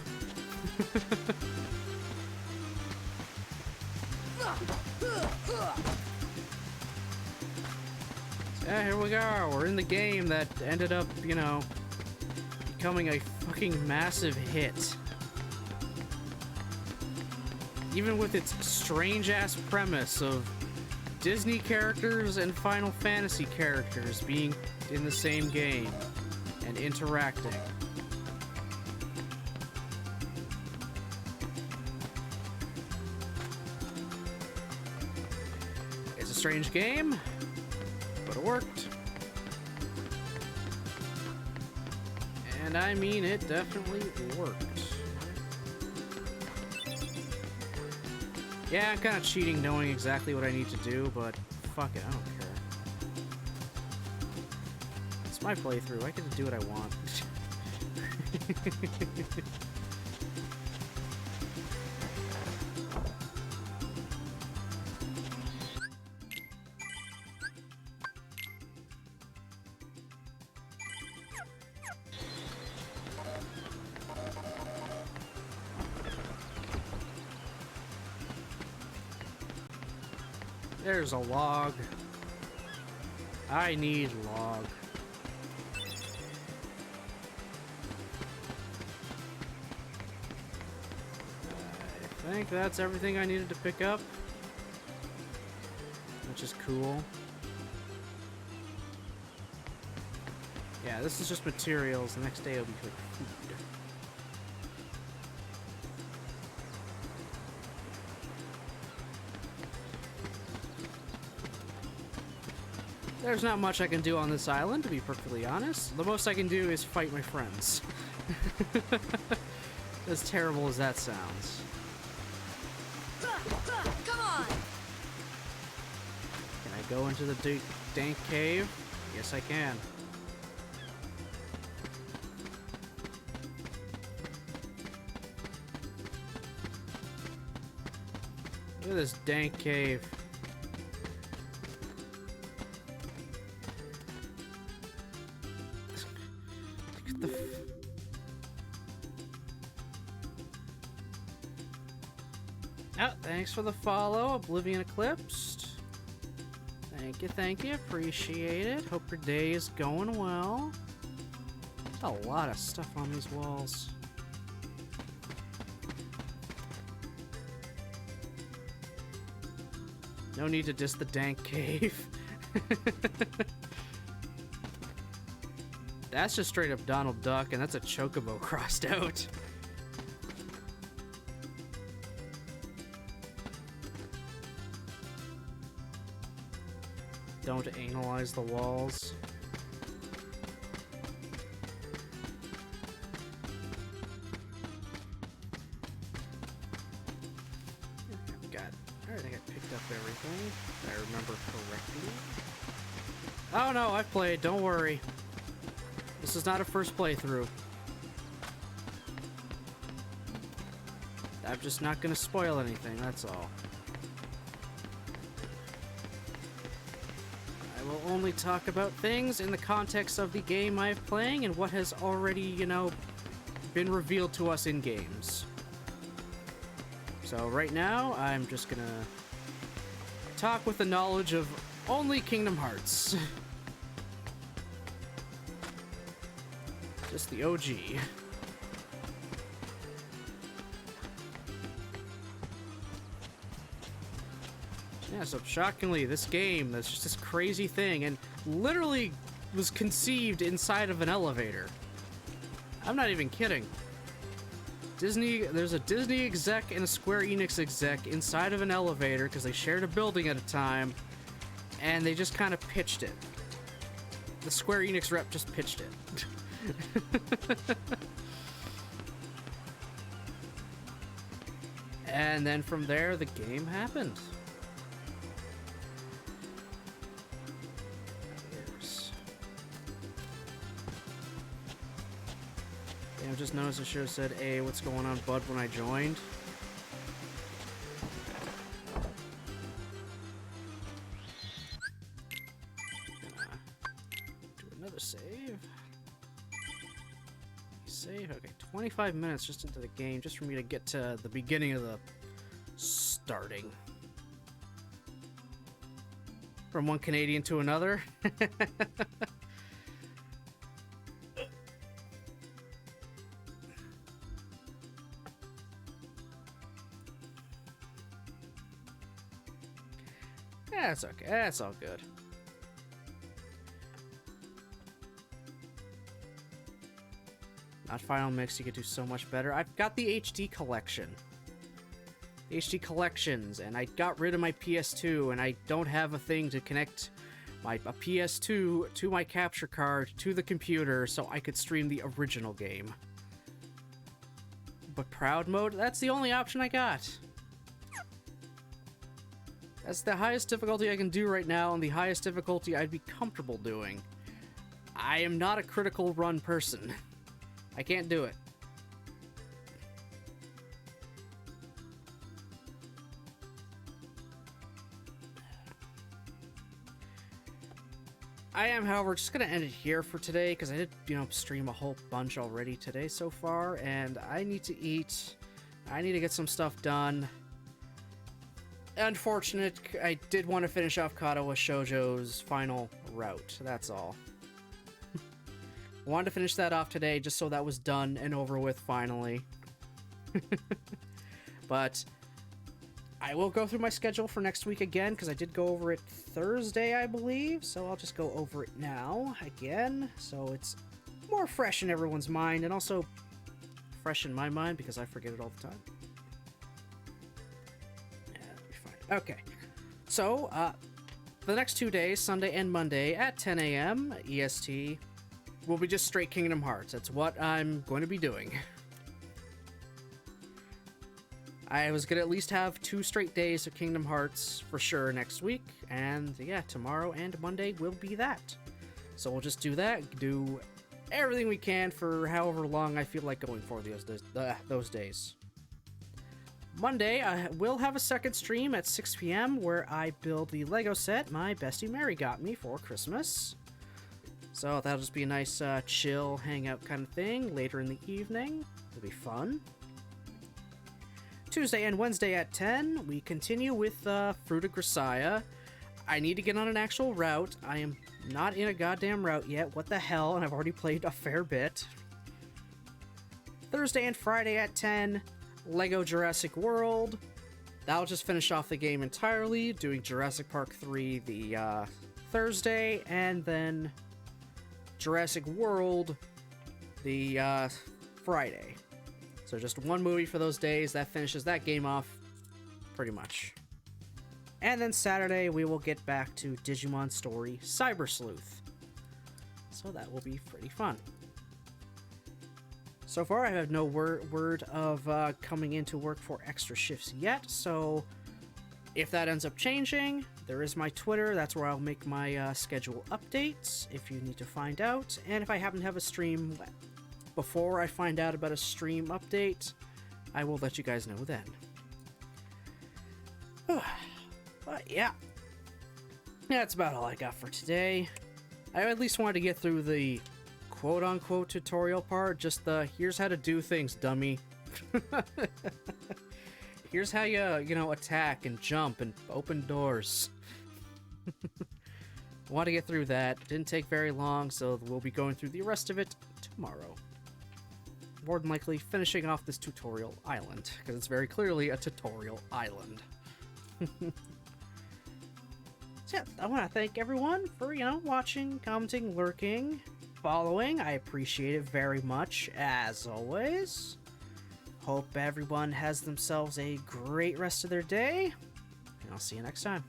Yeah, here we go. We're in the game that ended up, you know, becoming a fucking massive hit. Even with its strange-ass premise of Disney characters and Final Fantasy characters being in the same game and interacting. It's a strange game, but it worked. And I mean, it definitely worked. Yeah, I'm kind of cheating knowing exactly what I need to do, but fuck it, I don't care. It's my playthrough, I get to do what I want. There's a log. I need log. I think that's everything I needed to pick up, which is cool. Yeah, this is just materials. The next day will be like food. There's not much I can do on this island, to be perfectly honest. The most I can do is fight my friends. As terrible as that sounds. Come on! Can I go into the dank cave? Yes, I can. Look at this dank cave. Oh, thanks for the follow, Oblivion Eclipsed. Thank you, appreciate it. Hope your day is going well. There's a lot of stuff on these walls. No need to diss the dank cave. That's just straight up Donald Duck, and that's a chocobo crossed out. Don't analyze the walls. I think I picked up everything, if I remember correctly. Oh no, I've played, don't worry. This is not a first playthrough. I'm just not gonna spoil anything, that's all. I will only talk about things in the context of the game I'm playing and what has already, you know, been revealed to us in games. So right now, I'm just gonna talk with the knowledge of only Kingdom Hearts. Just the OG. Yeah, so shockingly, this game, that's just this crazy thing, and literally was conceived inside of an elevator. I'm not even kidding. There's a Disney exec and a Square Enix exec inside of an elevator because they shared a building at a time, and they just kind of pitched it. The Square Enix rep just pitched it. And then from there, the game happened. I just noticed I should have said, hey, what's going on, bud, when I joined. Do another save. Save, okay, 25 minutes just into the game, just for me to get to the beginning of the starting. From one Canadian to another. That's okay. That's all good. Not Final Mix, you could do so much better. I've got the HD collection. HD collections, and I got rid of my PS2, and I don't have a thing to connect a PS2 to my capture card to the computer so I could stream the original game. But Proud Mode, that's the only option I got. That's the highest difficulty I can do right now, and the highest difficulty I'd be comfortable doing. I am not a critical run person. I can't do it. I am, however, just going to end it here for today, because I did, stream a whole bunch already today so far, and I need to eat. I need to get some stuff done. Unfortunate, I did want to finish off Katawa Shoujo's final route, that's all. Wanted to finish that off today, just so that was done and over with finally. But I will go through my schedule for next week again, because I did go over it Thursday, I believe. So I'll just go over it now again, so it's more fresh in everyone's mind, and also fresh in my mind, because I forget it all the time. Yeah, that'll be fine. Okay, so the next 2 days, Sunday and Monday, at 10 a.m. EST, will be just straight Kingdom Hearts. That's what I'm going to be doing. I was going to at least have 2 straight days of Kingdom Hearts for sure next week, and yeah, tomorrow and Monday will be that. So we'll just do that, do everything we can for however long I feel like going for those days. Monday, I will have a second stream at 6 p.m. where I build the Lego set my bestie Mary got me for Christmas. So that'll just be a nice chill hangout kind of thing later in the evening. It'll be fun. Tuesday and Wednesday at 10, we continue with Fruit of Grisaya. I need to get on an actual route. I am not in a goddamn route yet. What the hell? And I've already played a fair bit. Thursday and Friday at 10, Lego Jurassic World. That'll just finish off the game entirely, doing Jurassic Park 3 the Thursday, and then Jurassic World the Friday. So just one movie for those days. That finishes that game off pretty much. And then Saturday we will get back to Digimon Story Cyber Sleuth. So that will be pretty fun. So far I have no word of coming into work for extra shifts yet, so if that ends up changing, there is my Twitter. That's where I'll make my schedule updates if you need to find out. And if I happen to have a stream before I find out about a stream update, I will let you guys know then. But yeah, that's about all I got for today. I at least wanted to get through the quote-unquote tutorial part, just the here's how to do things, dummy. Here's how you attack and jump and open doors. I want to get through that. Didn't take very long, so we'll be going through the rest of it tomorrow. More than likely finishing off this tutorial island, because it's very clearly a tutorial island. So yeah, I want to thank everyone for, watching, commenting, lurking, following. I appreciate it very much, as always. Hope everyone has themselves a great rest of their day, and I'll see you next time.